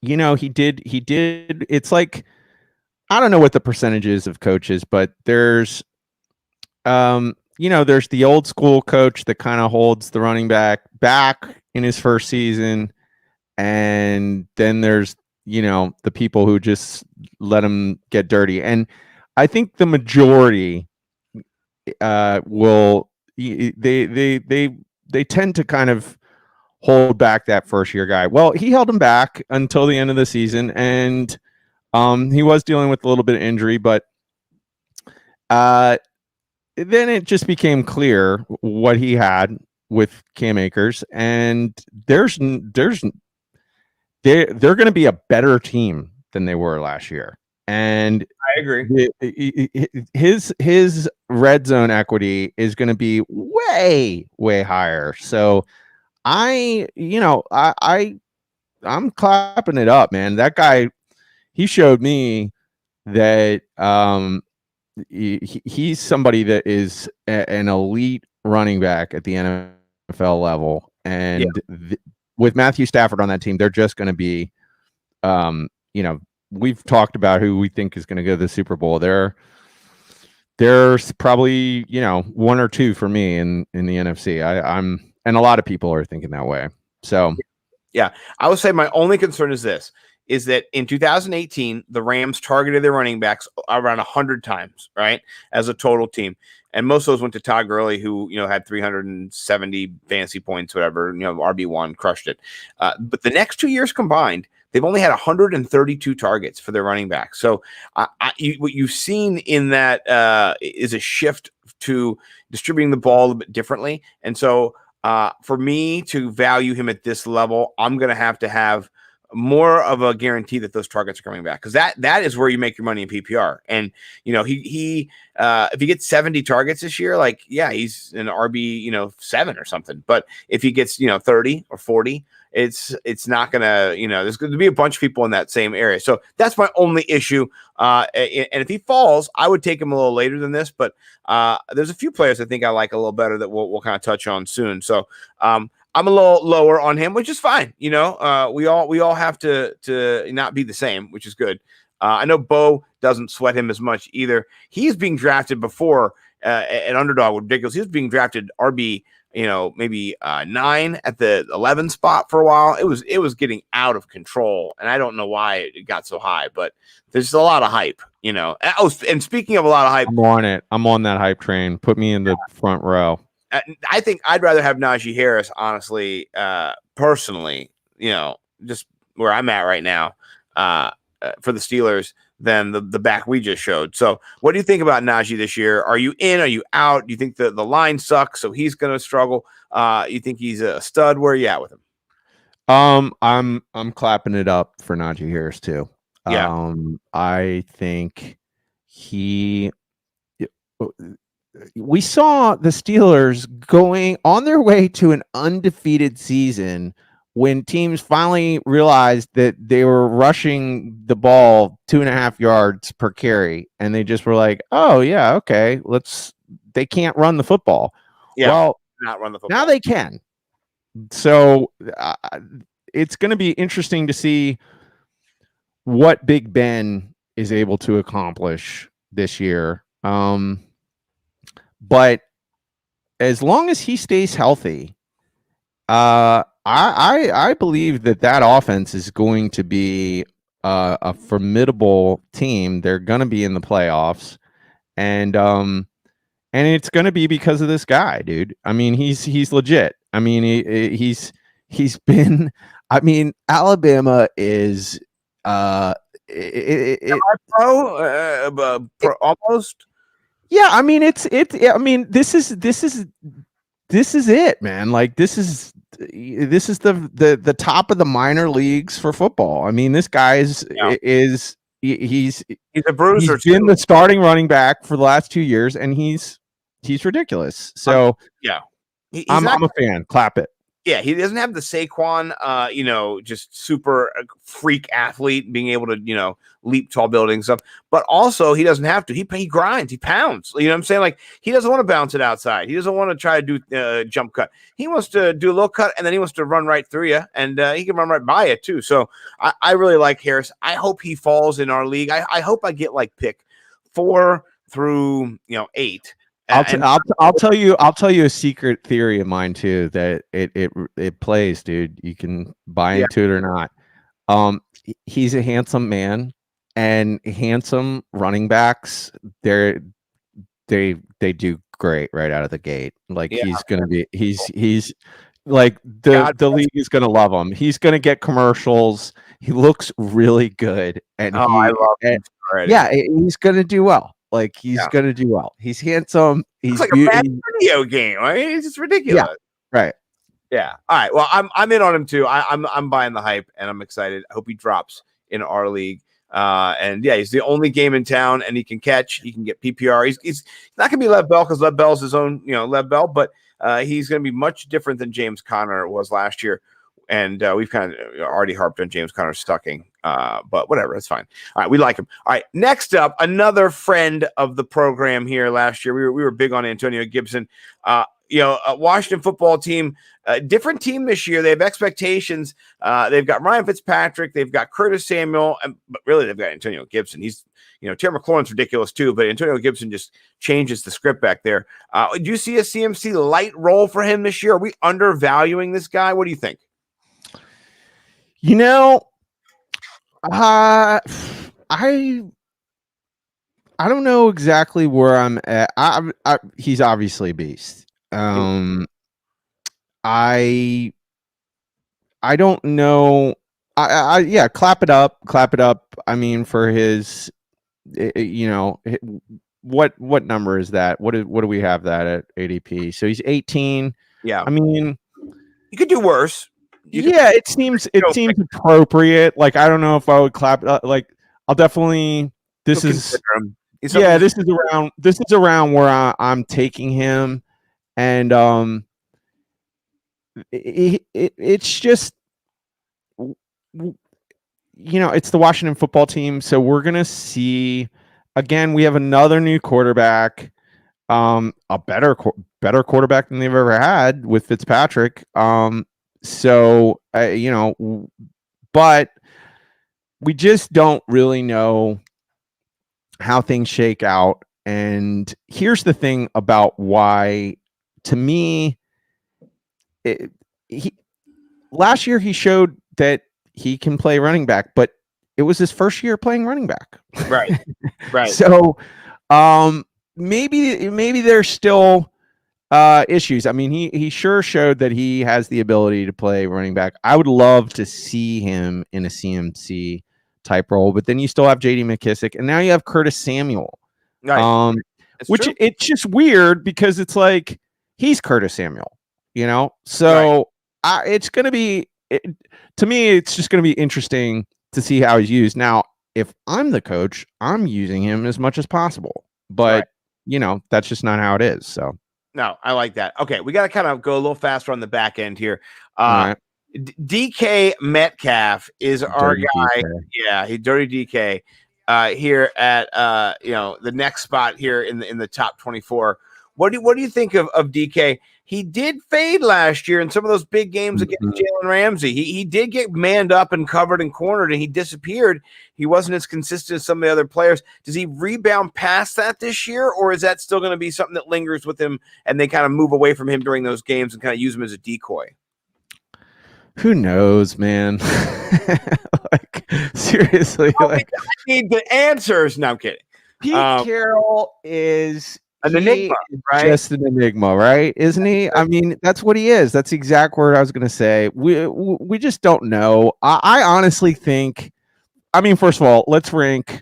E: did it's like, I don't know what the percentage is of coaches, but there's there's the old school coach that kind of holds the running back in his first season, and then there's the people who just let him get dirty. And I think the majority will they tend to kind of hold back that first year guy. Well, he held him back until the end of the season, and he was dealing with a little bit of injury, but then it just became clear what he had with Cam Akers, and they're going to be a better team than they were last year. And
F: I agree.
E: His red zone equity is going to be way, way higher. So I'm clapping it up, man. That guy, he showed me that he's somebody that is an elite running back at the NFL level. And with Matthew Stafford on that team, they're just going to be, we've talked about who we think is going to go to the Super Bowl. There's probably, one or two for me in the NFC. And a lot of people are thinking that way. So,
F: yeah, I would say my only concern is that in 2018, the Rams targeted their running backs around 100 times, right, as a total team. And most of those went to Todd Gurley, who, had 370 fantasy points, whatever, RB1, crushed it. But the next 2 years combined, they've only had 132 targets for their running back. So what you've seen in that is a shift to distributing the ball a little bit differently. And so for me to value him at this level, I'm going to have more of a guarantee that those targets are coming back, because that is where you make your money in PPR. And he if he gets 70 targets this year, he's an RB 7 or something. But if he gets 30 or 40, it's not gonna there's going to be a bunch of people in that same area. So that's my only issue. And if he falls, I would take him a little later than this. But there's a few players I think I like a little better that we'll kind of touch on soon. So I'm a little lower on him, which is fine. We all have to not be the same, which is good. I know Bo doesn't sweat him as much either. He's being drafted before an underdog with ridiculous. He was being drafted RB, maybe 9 at the 11 spot for a while. It was getting out of control, and I don't know why it got so high, but there's a lot of hype. Oh, and speaking of a lot of hype,
E: I'm on it. I'm on that hype train. Put me in the front row.
F: I think I'd rather have Najee Harris, honestly, personally, just where I'm at right now for the Steelers than the back we just showed. So what do you think about Najee this year? Are you in? Are you out? Do you think the line sucks, so he's going to struggle? You think he's a stud? Where are you at with him?
E: I'm clapping it up for Najee Harris too.
F: Yeah.
E: I think we saw the Steelers going on their way to an undefeated season when teams finally realized that they were rushing the ball 2.5 yards per carry, and they just were like, "Oh yeah, okay, they can't run the football."
F: Yeah,
E: well,
F: not run the football.
E: Now they can. So it's going to be interesting to see what Big Ben is able to accomplish this year. But as long as he stays healthy, I believe that offense is going to be a formidable team. They're going to be in the playoffs, and it's going to be because of this guy, dude. I mean, he's legit. I mean, he's been. I mean, Alabama is
F: pro almost.
E: Yeah, I mean I mean this is it, man. Like this is the top of the minor leagues for football. I mean, this guy is
F: Yeah.
E: he's
F: He's a
E: he's
F: bruiser
E: been
F: too.
E: the starting running back for the last 2 years, and he's ridiculous. So
F: Yeah. He's
E: I'm
F: not.
E: a fan. Clap it.
F: Yeah, he doesn't have the Saquon, just super freak athlete being able to, leap tall buildings stuff. But also, he doesn't have to. He grinds, he pounds. You know what I'm saying? Like he doesn't want to bounce it outside. He doesn't want to try to do jump cut. He wants to do a little cut, and then he wants to run right through you, and he can run right by it too. So I really like Harris. I hope he falls in our league. I hope I get like pick 4 through 8.
E: I'll tell you a secret theory of mine too, that it plays, dude. You can buy into it or not. He's a handsome man, and handsome running backs, they do great right out of the gate. Like he's gonna be he's like the league is gonna love him. He's gonna get commercials. He looks really good, and
F: I love him already.
E: yeah, he's gonna do well. Like he's gonna do well. He's handsome. He's
F: like a bad video game. I mean, it's just ridiculous.
E: Yeah, right.
F: Yeah. All right. Well, I'm in on him too. I'm buying the hype, and I'm excited. I hope he drops in our league. And yeah, he's the only game in town, and he can catch. He can get PPR. He's not gonna be Lev Bell because Lev Bell's his own, Lev Bell, but he's gonna be much different than James Conner was last year. And we've kind of already harped on James Conner sucking, but whatever, it's fine. All right, we like him. All right, next up, another friend of the program here last year. We were big on Antonio Gibson. Washington football team, different team this year. They have expectations. They've got Ryan Fitzpatrick. They've got Curtis Samuel, but really they've got Antonio Gibson. He's, Terry McLaurin's ridiculous too, but Antonio Gibson just changes the script back there. Do you see a CMC light role for him this year? Are we undervaluing this guy? What do you think?
E: I don't know exactly where I'm at. He's obviously a beast. I don't know. Yeah, clap it up. I mean, for his, what number is that? What do we have that at ADP? So he's 18.
F: Yeah.
E: I mean,
F: you could do worse.
E: It seems appropriate. Like, I don't know if I would clap. Like, I'll definitely. This is around where I'm taking him, and it's just, it's the Washington football team, so we're gonna see. Again, we have another new quarterback, a better quarterback than they've ever had with Fitzpatrick. So, but we just don't really know how things shake out. And here's the thing about why, to me, last year he showed that he can play running back, but it was his first year playing running back.
F: Right. Right.
E: So, maybe there's still issues. I mean, he sure showed that he has the ability to play running back. I would love to see him in a CMC type role, but then you still have JD McKissick, and now you have Curtis Samuel.
F: Right.
E: It's just weird because it's like he's Curtis Samuel, So it's going to be, to me, it's just going to be interesting to see how he's used. Now, if I'm the coach, I'm using him as much as possible, but that's just not how it is. So.
F: No, I like that. Okay, we got to kind of go a little faster on the back end here.
E: Right.
F: DK Metcalf is our guy. DK. Yeah, he dirty DK here at the next spot here in the top 24. What do you think of DK? He did fade last year in some of those big games against Jalen Ramsey. He did get manned up and covered and cornered, and he disappeared. He wasn't as consistent as some of the other players. Does he rebound past that this year, or is that still going to be something that lingers with him and they kind of move away from him during those games and kind of use him as a decoy?
E: Who knows, man? Like, seriously.
F: I need the answers. No, I'm kidding.
E: Pete Carroll is
F: an enigma, right?
E: Just an enigma, right? Isn't he? I mean, that's what he is. That's the exact word I was going to say. We just don't know. I honestly think, I mean, first of all, let's rank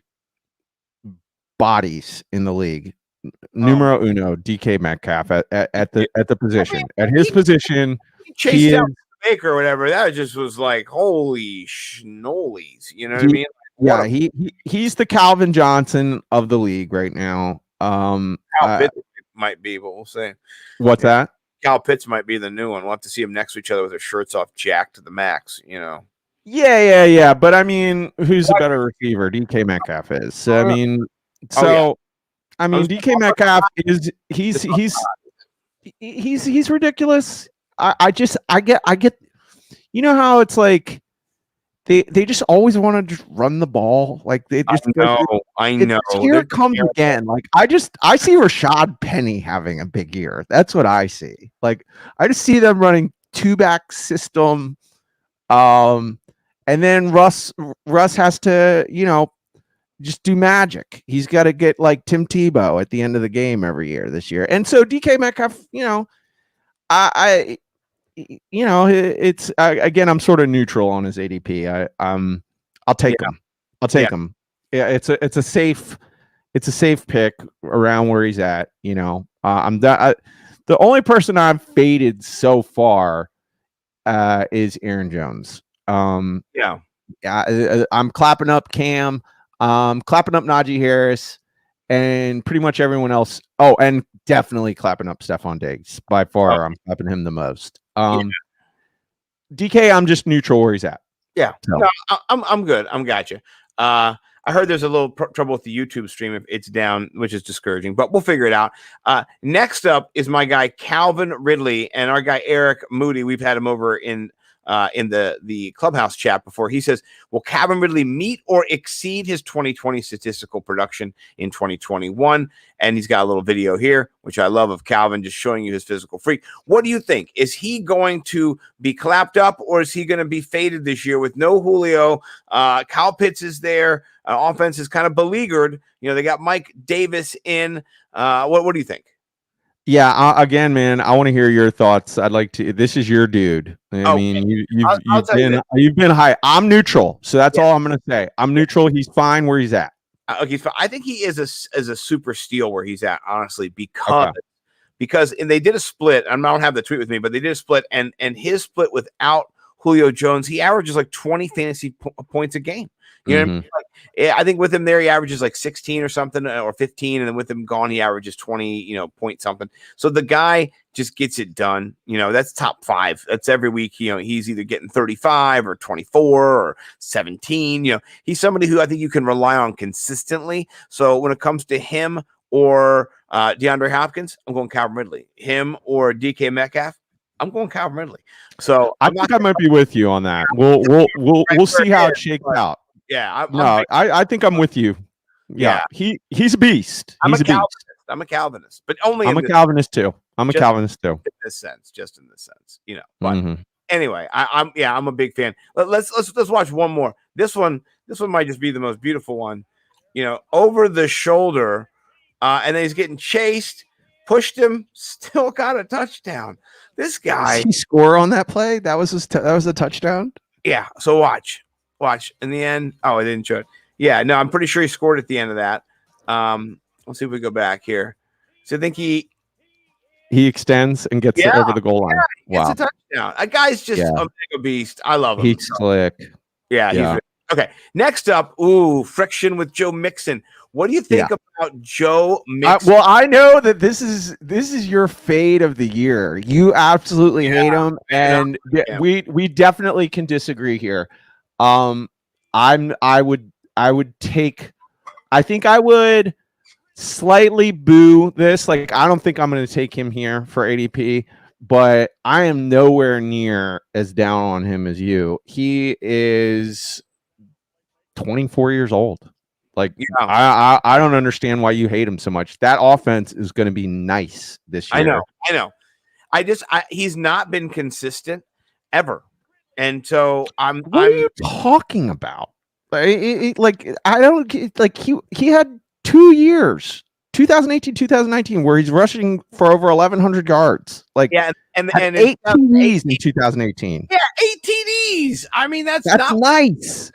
E: bodies in the league. numero uno, DK Metcalf at the position. At his position,
F: He chased down Baker or whatever. That just was like, holy schnollies. You know what I mean?
E: Yeah, he's the Calvin Johnson of the league right now.
F: Kyle Pitts might be, but we'll see.
E: What's that?
F: Kyle Pitts might be the new one. We'll have to see them next to each other with their shirts off, jacked to the max. You know.
E: Yeah. But I mean, who's a better receiver? DK Metcalf is. So, I mean, DK Metcalf is he's ridiculous. I get. You know how it's like. They just always want to run the ball. Like they just
F: I know.
E: Here it comes again. Like I see Rashad Penny having a big year. That's what I see. Like I just see them running 2-back system. And then Russ has to, just do magic. He's got to get like Tim Tebow at the end of the game every year this year. And so DK Metcalf, it's again, I'm sort of neutral on his ADP. I'll take him. I'll take him. Yeah, it's a safe pick around where he's at. The only person I've faded so far is Aaron Jones. I'm clapping up Cam, clapping up Najee Harris, and pretty much everyone else. Oh, and definitely clapping up Stephon Diggs. By far, I'm clapping him the most. DK, I'm just neutral where he's at.
F: Yeah, so. No, I'm good. I'm gotcha. I heard there's a little trouble with the YouTube stream if it's down, which is discouraging, but we'll figure it out. Next up is my guy Calvin Ridley and our guy Eric Moody. We've had him over in the clubhouse chat before. He says, will Calvin Ridley meet or exceed his 2020 statistical production in 2021? And he's got a little video here, which I love, of Calvin just showing you his physical freak. What do you think? Is he going to be clapped up, or is he going to be faded this year with no Julio? Kyle Pitts is there. Offense is kind of beleaguered. They got Mike Davis in. What do you think?
E: Yeah, again, man, I want to hear your thoughts. I'd like to. This is your dude. You've been high. I'm neutral, so that's all I'm going to say. I'm neutral. He's fine where he's at.
F: Okay, I think he is a super steal where he's at, honestly, because and they did a split. I don't have the tweet with me, but they did a split, and his split without Julio Jones, he averages like 20 fantasy points a game. You know what I mean? I think with him there, he averages like 16 or something, or 15. And then with him gone, he averages 20, point something. So the guy just gets it done. That's top 5. That's every week. He's either getting 35 or 24 or 17. He's somebody who I think you can rely on consistently. So when it comes to him or DeAndre Hopkins, I'm going Calvin Ridley. Him or DK Metcalf, I'm going Calvin Ridley. So
E: I think I might be with you on that. We'll see how it shakes out.
F: Yeah,
E: I think I'm with you. Yeah. He's a beast. He's a beast.
F: I'm a Calvinist, but only
E: I'm a Calvinist too. I'm a Calvinist too.
F: Just in this sense, But anyway, I'm a big fan. Let's watch one more. This one might just be the most beautiful one. Over the shoulder, and then he's getting chased, pushed him, still got a touchdown. This guy.
E: Did he score on that play? That was a touchdown.
F: Yeah. So watch in the end. Oh, I didn't show it. Yeah, no, I'm pretty sure he scored at the end of that. Let's see if we go back here. So I think he
E: extends and gets it over the goal line.
F: Wow, it's a touchdown. A guy's just a mega beast. I love him.
E: He's slick.
F: Yeah. He's okay. Next up, friction with Joe Mixon. What do you think about Joe Mixon?
E: Well, I know that this is your fade of the year. You absolutely hate him, and we definitely can disagree here. I think I would slightly boo this. Like, I don't think I'm going to take him here for ADP, but I am nowhere near as down on him as you. He is 24 years old. Like, I don't understand why you hate him so much. That offense is going to be nice this year.
F: I know. He's not been consistent ever. And so what
E: are you talking about? I don't like he had 2 years, 2018, 2019, where he's rushing for over 1,100 yards. Like, and 8 TDs in 2018.
F: Yeah, 8 TDs. I mean, that's not
E: nice.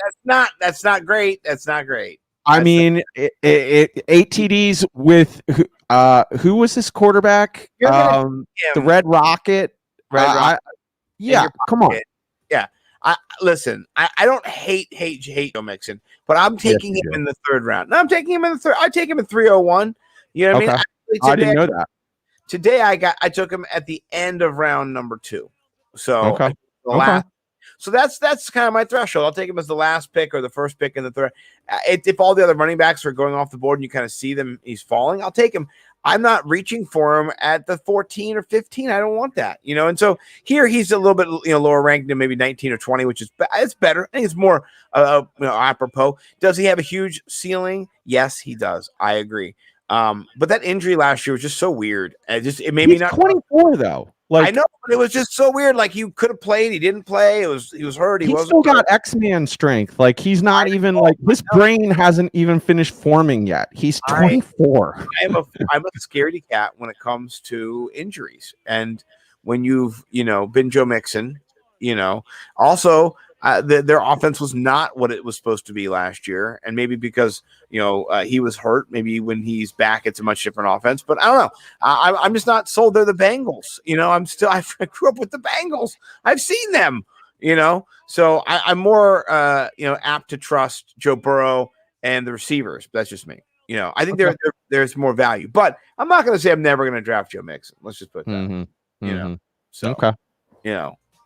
F: That's not great. That's not great.
E: I mean, 8 TDs with Who was this quarterback?
F: You're gonna
E: The Red Rocket.
F: Red Rocket.
E: Yeah, come on.
F: Yeah. Listen, I don't hate Joe Mixon, but I'm taking him in the third round. No, I'm taking him in the third. I take him in 301. You know what I mean?
E: I didn't know that.
F: Today I took him at the end of round number 2. So So that's kind of my threshold. I'll take him as the last pick or the first pick in the third. If all the other running backs are going off the board and you kind of see them, he's falling, I'll take him. I'm not reaching for him at the 14 or 15. I don't want that, And so here he's a little bit, lower ranked than maybe 19 or 20, which is it's better. I think it's more, apropos. Does he have a huge ceiling? Yes, he does. I agree. But that injury last year was just so weird. It made me not
E: 24 though.
F: I know, but it was just so weird. Like he could have played, he didn't play. He was hurt.
E: He's still got X-Man strength. Like he's not even his brain hasn't even finished forming yet. He's 24.
F: I'm a scaredy cat when it comes to injuries. And when you've been Joe Mixon, also their offense was not what it was supposed to be last year, and maybe because he was hurt. Maybe when he's back, it's a much different offense. But I don't know. I'm just not sold. They're the Bengals. I grew up with the Bengals. I've seen them. So I'm more apt to trust Joe Burrow and the receivers. That's just me. I think there's more value. But I'm not going to say I'm never going to draft Joe Mixon. Let's just put that. So
E: okay.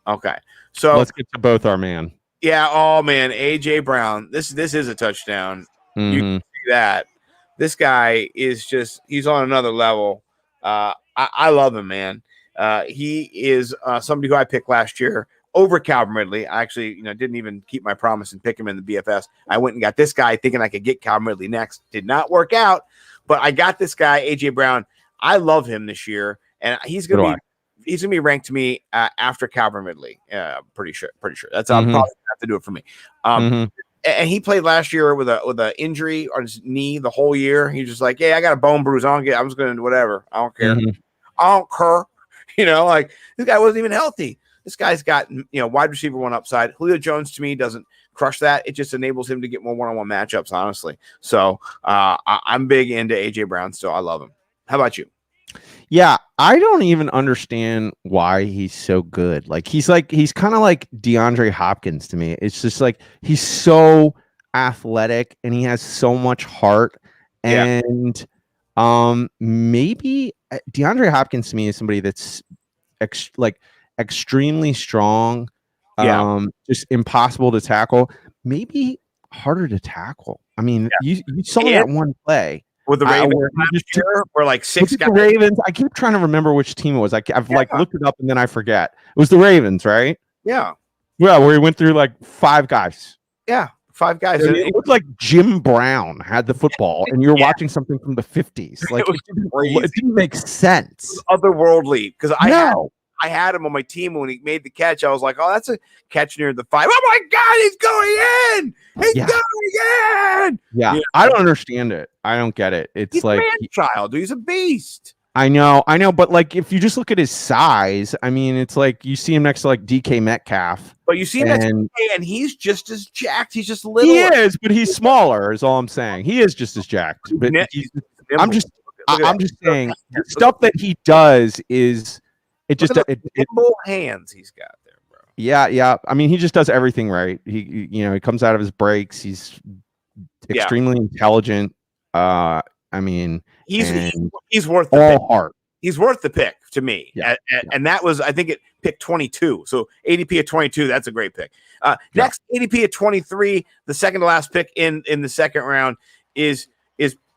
F: Okay. So
E: let's get to both our man.
F: Yeah. Oh man, AJ Brown. This is a touchdown. You can see that. This guy is he's on another level. I love him, man. He is somebody who I picked last year over Calvin Ridley. I actually, didn't even keep my promise and pick him in the BFS. I went and got this guy thinking I could get Calvin Ridley next. Did not work out, but I got this guy, AJ Brown. I love him this year, and he's gonna be ranked to me after Calvin Ridley. Pretty sure. That's probably gonna have to do it for me. And he played last year with a injury on his knee the whole year. He's just like, I got a bone bruise. I'm just gonna do whatever. I don't care. I don't care. Like this guy wasn't even healthy. This guy's got wide receiver one upside. Julio Jones to me doesn't crush that. It just enables him to get more one-on-one matchups, honestly. So I'm big into AJ Brown still. I love him. How about you?
E: Yeah, I don't even understand why he's so good. He's kind of like DeAndre Hopkins to me. It's just like he's so athletic and he has so much heart. And maybe DeAndre Hopkins to me is somebody that's extremely strong, just impossible to tackle. Maybe harder to tackle. I mean, you saw that one play.
F: With the Ravens last year, where like 6 guys.
E: The Ravens. I keep trying to remember which team it was. I've looked it up and then I forget. It was the Ravens, right?
F: Yeah.
E: Yeah, where he went through 5 guys.
F: Yeah, 5 guys.
E: And it looked like Jim Brown had the football, and you're watching something from the 50s. It didn't make sense.
F: Otherworldly, because I had him on my team when he made the catch. I was like, oh, that's a catch near the 5. Oh my God, he's going in! He's going in!
E: Yeah, I don't understand it. I don't get it. It's
F: he's a man-child. He's a beast.
E: I know, but if you just look at his size, I mean, it's like you see him next to DK Metcalf.
F: But you see him next to DK, and he's just as jacked. He's just little.
E: He is, but he's smaller. Is all I'm saying. He is just as jacked. But I'm just saying the stuff that he does is. It just
F: nimble hands he's got there, bro.
E: Yeah. I mean, he just does everything right. He comes out of his breaks. He's extremely intelligent. I mean,
F: he's worth the
E: all
F: pick.
E: heart.
F: He's worth the pick to me.
E: Yeah.
F: And that was, I think, it picked 22. So ADP at 22, that's a great pick. Next ADP at 23, the second to last pick in the second round is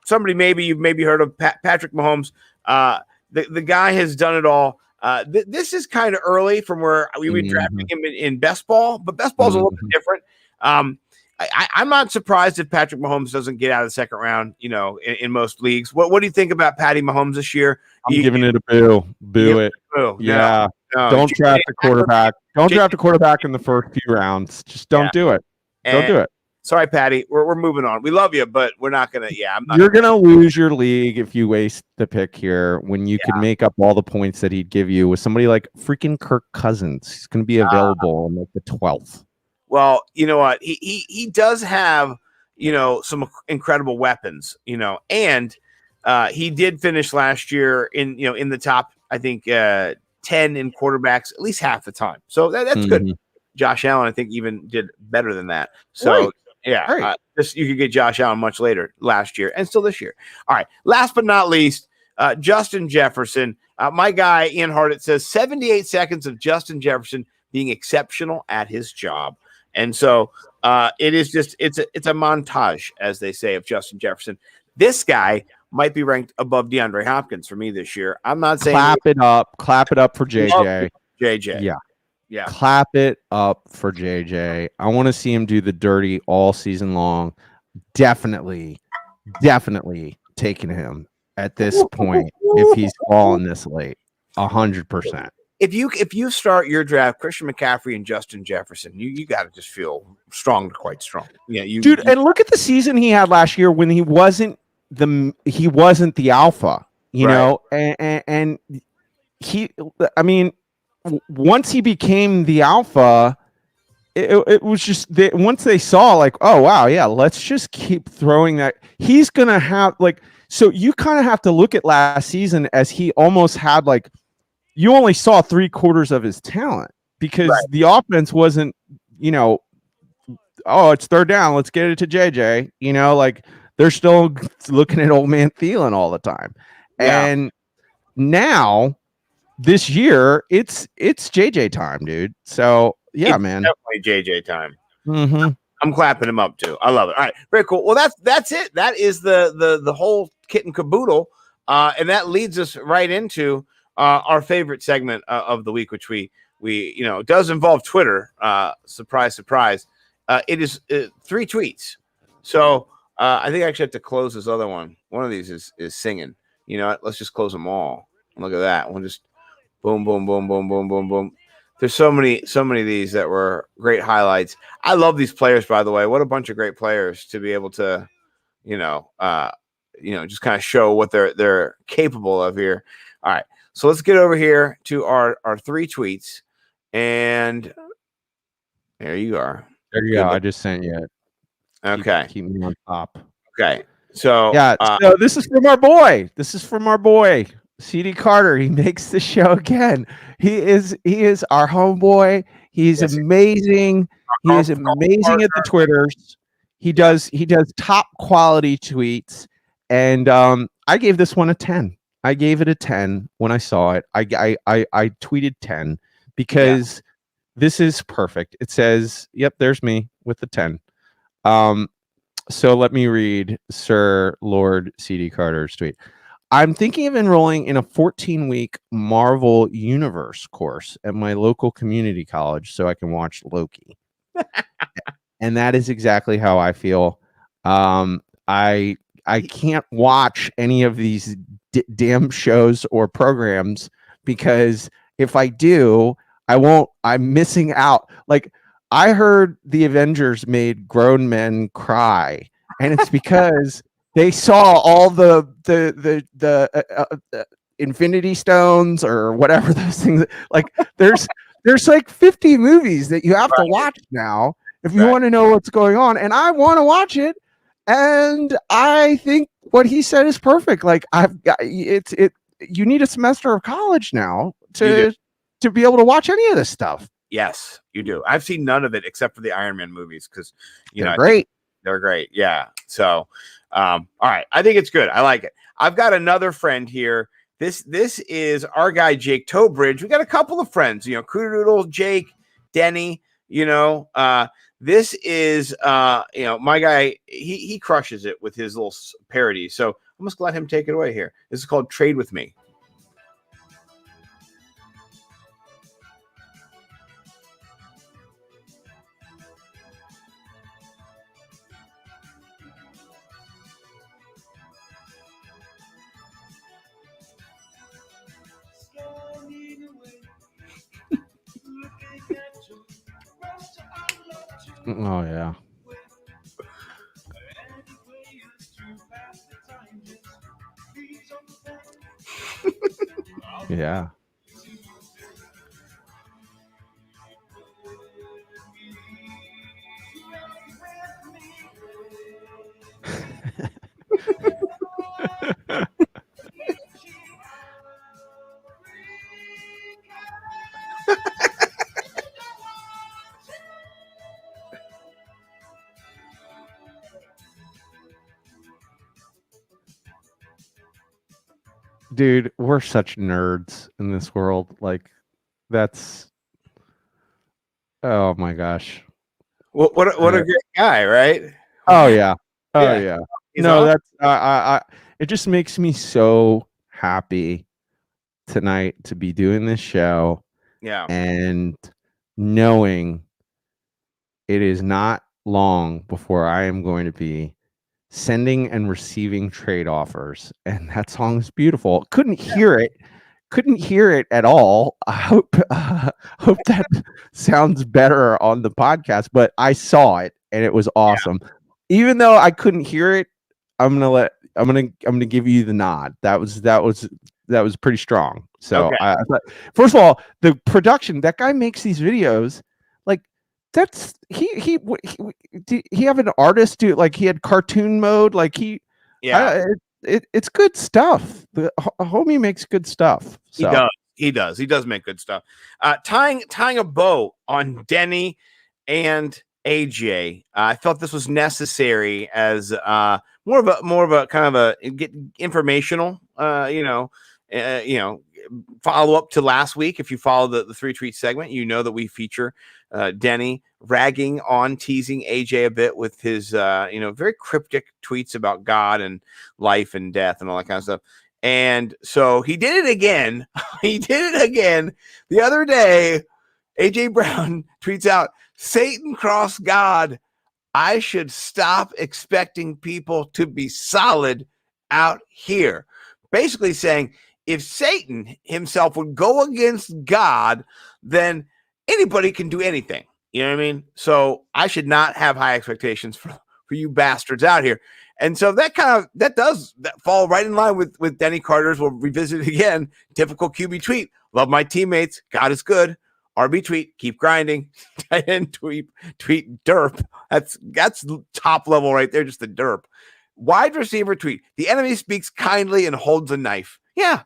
F: somebody you've heard of, Patrick Mahomes. The guy has done it all. This is kind of early from where we were drafting him in best ball, but best ball is a little bit different. I'm not surprised if Patrick Mahomes doesn't get out of the second round, in most leagues. What do you think about Patty Mahomes this year?
E: I'm giving it a boo. Boo it. Yeah. No. Don't draft a quarterback. Don't draft a quarterback in the first few rounds. Just don't do it. Don't do it.
F: Sorry, Patty. We're moving on. We love you, but we're not gonna.
E: You're gonna lose your league if you waste the pick here when you could make up all the points that he'd give you with somebody like freaking Kirk Cousins. He's gonna be available on the 12th.
F: Well, you know what? He does have some incredible weapons. And he did finish last year in the top, I think, 10 in quarterbacks at least half the time. So that's good. Josh Allen, I think, even did better than that. So
E: Right.
F: yeah,
E: Right.
F: you could get Josh Allen much later last year and still this year. All right. Last but not least, Justin Jefferson. My guy Ian Hardett says 78 seconds of Justin Jefferson being exceptional at his job. And so it is just it's a montage, as they say, of Justin Jefferson. This guy might be ranked above DeAndre Hopkins for me this year. I'm not saying
E: clap it up for JJ.
F: JJ.
E: Yeah. Clap it up for JJ. I want to see him do the dirty all season long. Definitely taking him at this point if he's fallen this late. 100%.
F: If you start your draft, Christian McCaffrey and Justin Jefferson, you got to just feel strong to quite strong. Yeah, dude.
E: And look at the season he had last year when he wasn't the alpha, you know, and once he became the alpha, it was just once they saw like, oh wow, yeah, let's just keep throwing that. He's gonna have so you kind of have to look at last season as he almost had you only saw 3/4 of his talent because the offense wasn't, oh, it's third down, let's get it to JJ, they're still looking at old man Thielen all the time. Yeah. And now this year it's JJ time, dude. So yeah, it's man,
F: definitely JJ time. I'm clapping him up too. I love it. All right, very cool. Well, that's it. That is the whole kit and caboodle, and that leads us right into our favorite segment of the week, which we does involve Twitter. Surprise, surprise. It is 3 tweets. So I think I actually have to close this other one. One of these is singing. You know what? Let's just close them all. Look at that. We'll just boom, boom, boom, boom, boom, boom, boom. There's so many of these that were great highlights. I love these players, by the way. What a bunch of great players to be able to, just kind of show what they're capable of here. All right. So let's get over here to our 3 tweets. And there you are.
E: There you go. I just sent you it.
F: Okay.
E: Keep me on top.
F: Okay. So
E: yeah. So this is from our boy. CD Carter. He makes the show again. He is our homeboy. He's amazing. He is amazing at the Twitters. He does top quality tweets. And I gave this one a 10. I gave it a 10 when I saw it. I tweeted 10 because this is perfect. It says, yep, there's me with the 10. So let me read Sir Lord CD Carter's tweet. I'm thinking of enrolling in a 14-week Marvel Universe course at my local community college so I can watch Loki. And that is exactly how I feel. I can't watch any of these damn shows or programs because if I do, I'm missing out. Like I heard the Avengers made grown men cry, and it's because they saw all the Infinity Stones or whatever those things. Like there's like 50 movies that you have to watch now if you want to know what's going on, and I want to watch it. And I think what he said is perfect. Like you need a semester of college now to be able to watch any of this stuff.
F: Yes, you do. I've seen none of it except for the Iron Man movies because
E: they're great.
F: They're great. Yeah. So, all right. I think it's good. I like it. I've got another friend here. This is our guy Jake Tobridge. We got a couple of friends. Cooterdoodle, Jake, Denny. This is my guy. He crushes it with his little parody. So I'm just let him take it away here. This is called Trade With Me.
E: Oh yeah. Yeah. dude, we're such nerds in this world. Like, that's oh my gosh.
F: What a great guy, right?
E: Oh yeah. Oh
F: Yeah,
E: yeah.
F: he's
E: No,
F: awesome.
E: that's it just makes me so happy tonight to be doing this show
F: Yeah,
E: and knowing it is not long before I am going to be sending and receiving trade offers. And that song is beautiful. Couldn't hear it at all. I hope that sounds better on the podcast, but I saw it and it was awesome. Even though I couldn't hear it, I'm gonna give you the nod. That was pretty strong. So
F: Okay.
E: I thought, first of all, the production, that guy makes these videos like that's did he have an artist do, like, he had cartoon mode, like
F: Yeah,
E: it's good stuff. The homie makes good stuff.
F: he
E: So
F: does. He does make good stuff. Tying a bow on Denny and AJ. I felt this was necessary as more of a kind of a get informational. Follow up to last week. If you follow the three tweet segment, you know that we feature Denny ragging on, teasing AJ a bit with his very cryptic tweets about God and life and death and all that kind of stuff. And so he did it again. He did it again the other day. AJ Brown tweets out, "Satan crossed God. I should stop expecting people to be solid out here." Basically saying, if Satan himself would go against God, then anybody can do anything. You know what I mean? So I should not have high expectations for you bastards out here. And so that does fall right in line with Denny Carter's. We'll revisit it again. Typical QB tweet. Love my teammates. God is good. RB tweet. Keep grinding. Tight end tweet derp. That's top level right there. Just the derp. Wide receiver tweet. The enemy speaks kindly and holds a knife. Yeah.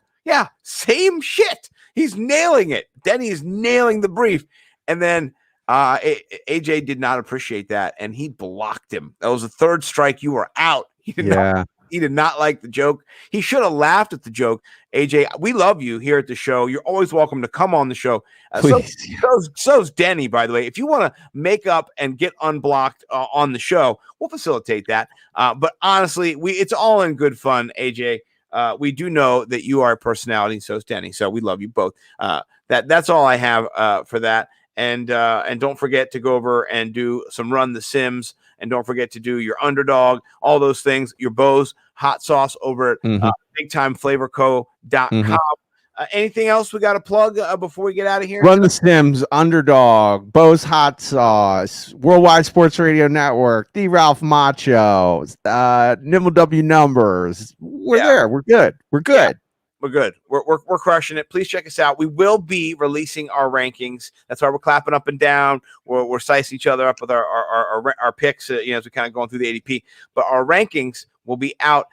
F: Same shit. He's nailing it. Denny is nailing the brief. And then AJ did not appreciate that, and he blocked him. That was the third strike. You were out. He did not like the joke. He should have laughed at the joke. AJ, we love you here at the show. You're always welcome to come on the show. So's Denny, by the way. If you want to make up and get unblocked on the show, we'll facilitate that. But honestly, it's all in good fun, AJ. We do know that you are a personality, so is Denny. So we love you both. That's all I have for that. And don't forget to go over and do some Run the Sims, and don't forget to do your Underdog, all those things, your Bose hot sauce over at bigtimeflavorco.com. Anything else we got to plug before we get out of here?
E: Run the Sims, Underdog, Bose Hot Sauce, Worldwide Sports Radio Network, The Ralph Macho, Nimble W Numbers. We're there. We're good. We're good.
F: Yeah. We're good. We're crushing it. Please check us out. We will be releasing our rankings. That's why we're clapping up and down. We're sizing each other up with our picks, as we're kind of going through the ADP. But our rankings will be out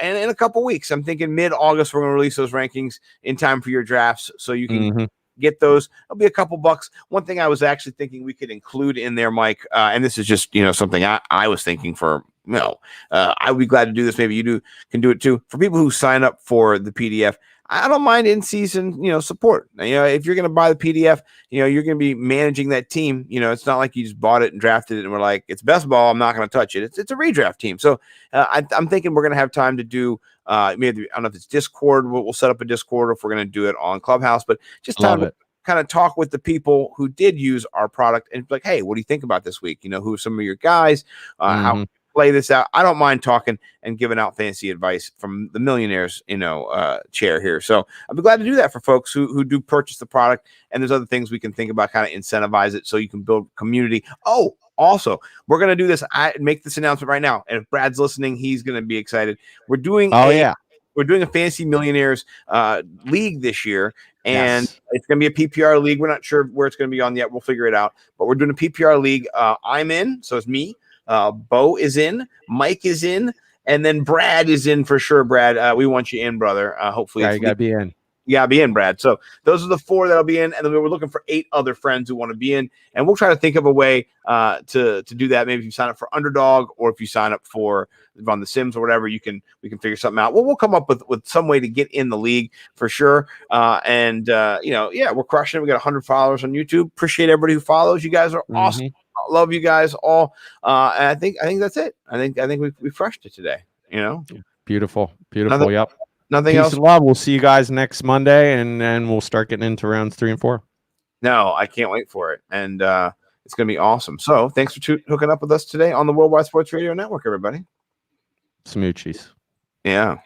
F: in a couple weeks. I'm thinking mid-August we're going to release those rankings in time for your drafts, so you can get those. It'll be a couple bucks. One thing I was actually thinking we could include in there, Mike, and this is just something I was thinking for. I would be glad to do this. Maybe you can do it too. For people who sign up for the PDF, I don't mind in-season, support. If you're going to buy the PDF, you're going to be managing that team. It's not like you just bought it and drafted it and we're like, it's best ball, I'm not going to touch it. It's a redraft team. So I'm thinking we're going to have time to do maybe, I don't know if it's Discord. We'll set up a Discord if we're going to do it on Clubhouse, but just time to kind of talk with the people who did use our product and be like, hey, what do you think about this week? Who are some of your guys? How play this out. I don't mind talking and giving out fancy advice from the millionaires, chair here. So I'd be glad to do that for folks who do purchase the product. And there's other things we can think about, kind of incentivize it so you can build community. Oh, also, we're going to do this. I make this announcement right now. And if Brad's listening, he's going to be excited. We're doing we're doing a Fantasy Millionaires league this year. And it's going to be a PPR league. We're not sure where it's going to be on yet. We'll figure it out. But we're doing a PPR league. I'm in. So it's me. Bo is in, Mike is in, and then Brad is in for sure. Brad, we want you in, brother. Hopefully,
E: you gotta be in.
F: You gotta be in, Brad. So those are the 4 that'll be in, and then we were looking for 8 other friends who want to be in, and we'll try to think of a way to do that. Maybe if you sign up for Underdog, or if you sign up for on the Sims or whatever, we can figure something out. Well, we'll come up with some way to get in the league for sure. We're crushing it. We got 100 followers on YouTube. Appreciate everybody who follows. You guys are awesome. Love you guys all. And I think that's it. I think we crushed it today.
E: Beautiful. Yep.
F: Nothing
E: Peace
F: else.
E: and love. We'll see you guys next Monday, and we'll start getting into rounds 3 and 4.
F: No, I can't wait for it. And it's going to be awesome. So thanks for hooking up with us today on the Worldwide Sports Radio Network, everybody.
E: Smoochies.
F: Yeah.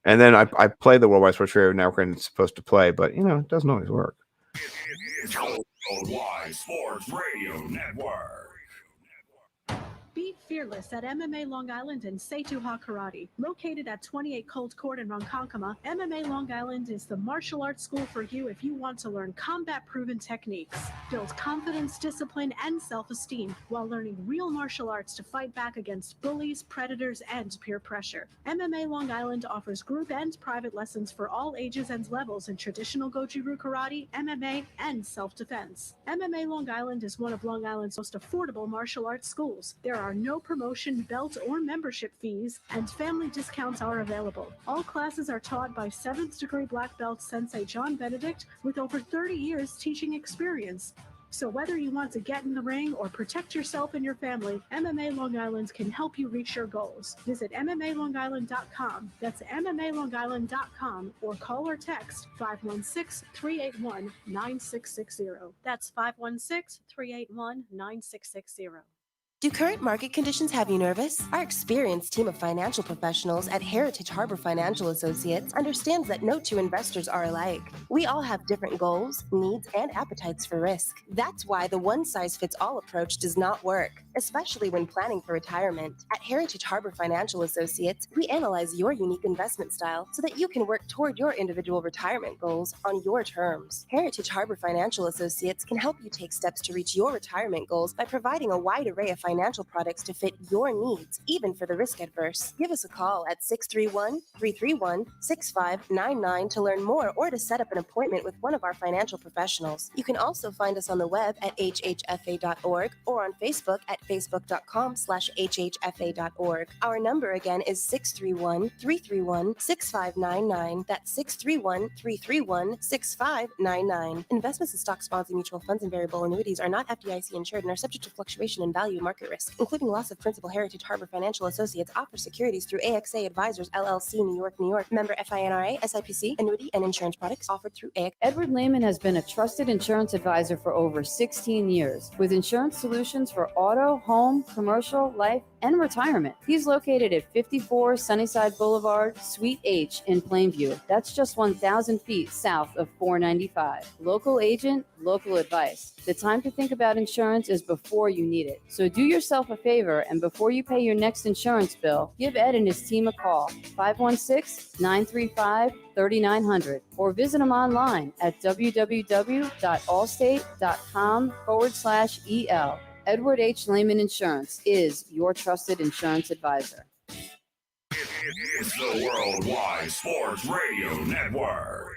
F: And then I play the Worldwide Sports Radio Network, and it's supposed to play, but, it doesn't always work.
A: It's Worldwide Sports Radio Network.
G: Be fearless at MMA Long Island and Seituha Karate. Located at 28 Cold Court in Ronkonkoma, MMA Long Island is the martial arts school for you if you want to learn combat-proven techniques, build confidence, discipline, and self-esteem while learning real martial arts to fight back against bullies, predators, and peer pressure. MMA Long Island offers group and private lessons for all ages and levels in traditional Goju-Ryu Karate, MMA, and self-defense. MMA Long Island is one of Long Island's most affordable martial arts schools. There are no promotion, belt, or membership fees, and family discounts are available. All classes are taught by 7th degree black belt Sensei John Benedict with over 30 years teaching experience. So whether you want to get in the ring or protect yourself and your family, MMA Long Island can help you reach your goals. Visit MMALongIsland.com. That's MMALongIsland.com, or call or text 516-381-9660. That's 516-381-9660.
H: Do current market conditions have you nervous? Our experienced team of financial professionals at Heritage Harbor Financial Associates understands that no 2 investors are alike. We all have different goals, needs, and appetites for risk. That's why the one-size-fits-all approach does not work, especially when planning for retirement. At Heritage Harbor Financial Associates, we analyze your unique investment style so that you can work toward your individual retirement goals on your terms. Heritage Harbor Financial Associates can help you take steps to reach your retirement goals by providing a wide array of financial products to fit your needs, even for the risk adverse. Give us a call at 631-331-6599 to learn more or to set up an appointment with one of our financial professionals. You can also find us on the web at hhfa.org or on Facebook at facebook.com/hhfa.org. Our number again is 631-331-6599. That's 631-331-6599. Investments in stock, bonds, and mutual funds and variable annuities are not FDIC insured and are subject to fluctuation in value and market risk, including loss of principal. Heritage Harbor Financial Associates offers securities through AXA Advisors, LLC, New York, New York. Member FINRA, SIPC. Annuity and insurance products offered through AXA.
I: Edward Lehman has been a trusted insurance advisor for over 16 years with insurance solutions for auto, home, commercial, life, and retirement. He's located at 54 Sunnyside Boulevard, Suite H in Plainview. That's just 1,000 feet south of 495. Local agent, local advice. The time to think about insurance is before you need it. So do yourself a favor, and before you pay your next insurance bill, give Ed and his team a call, 516-935-3900, or visit them online at www.allstate.com/EL. Edward H. Lehman Insurance is your trusted insurance advisor.
A: It's the Worldwide Sports Radio Network.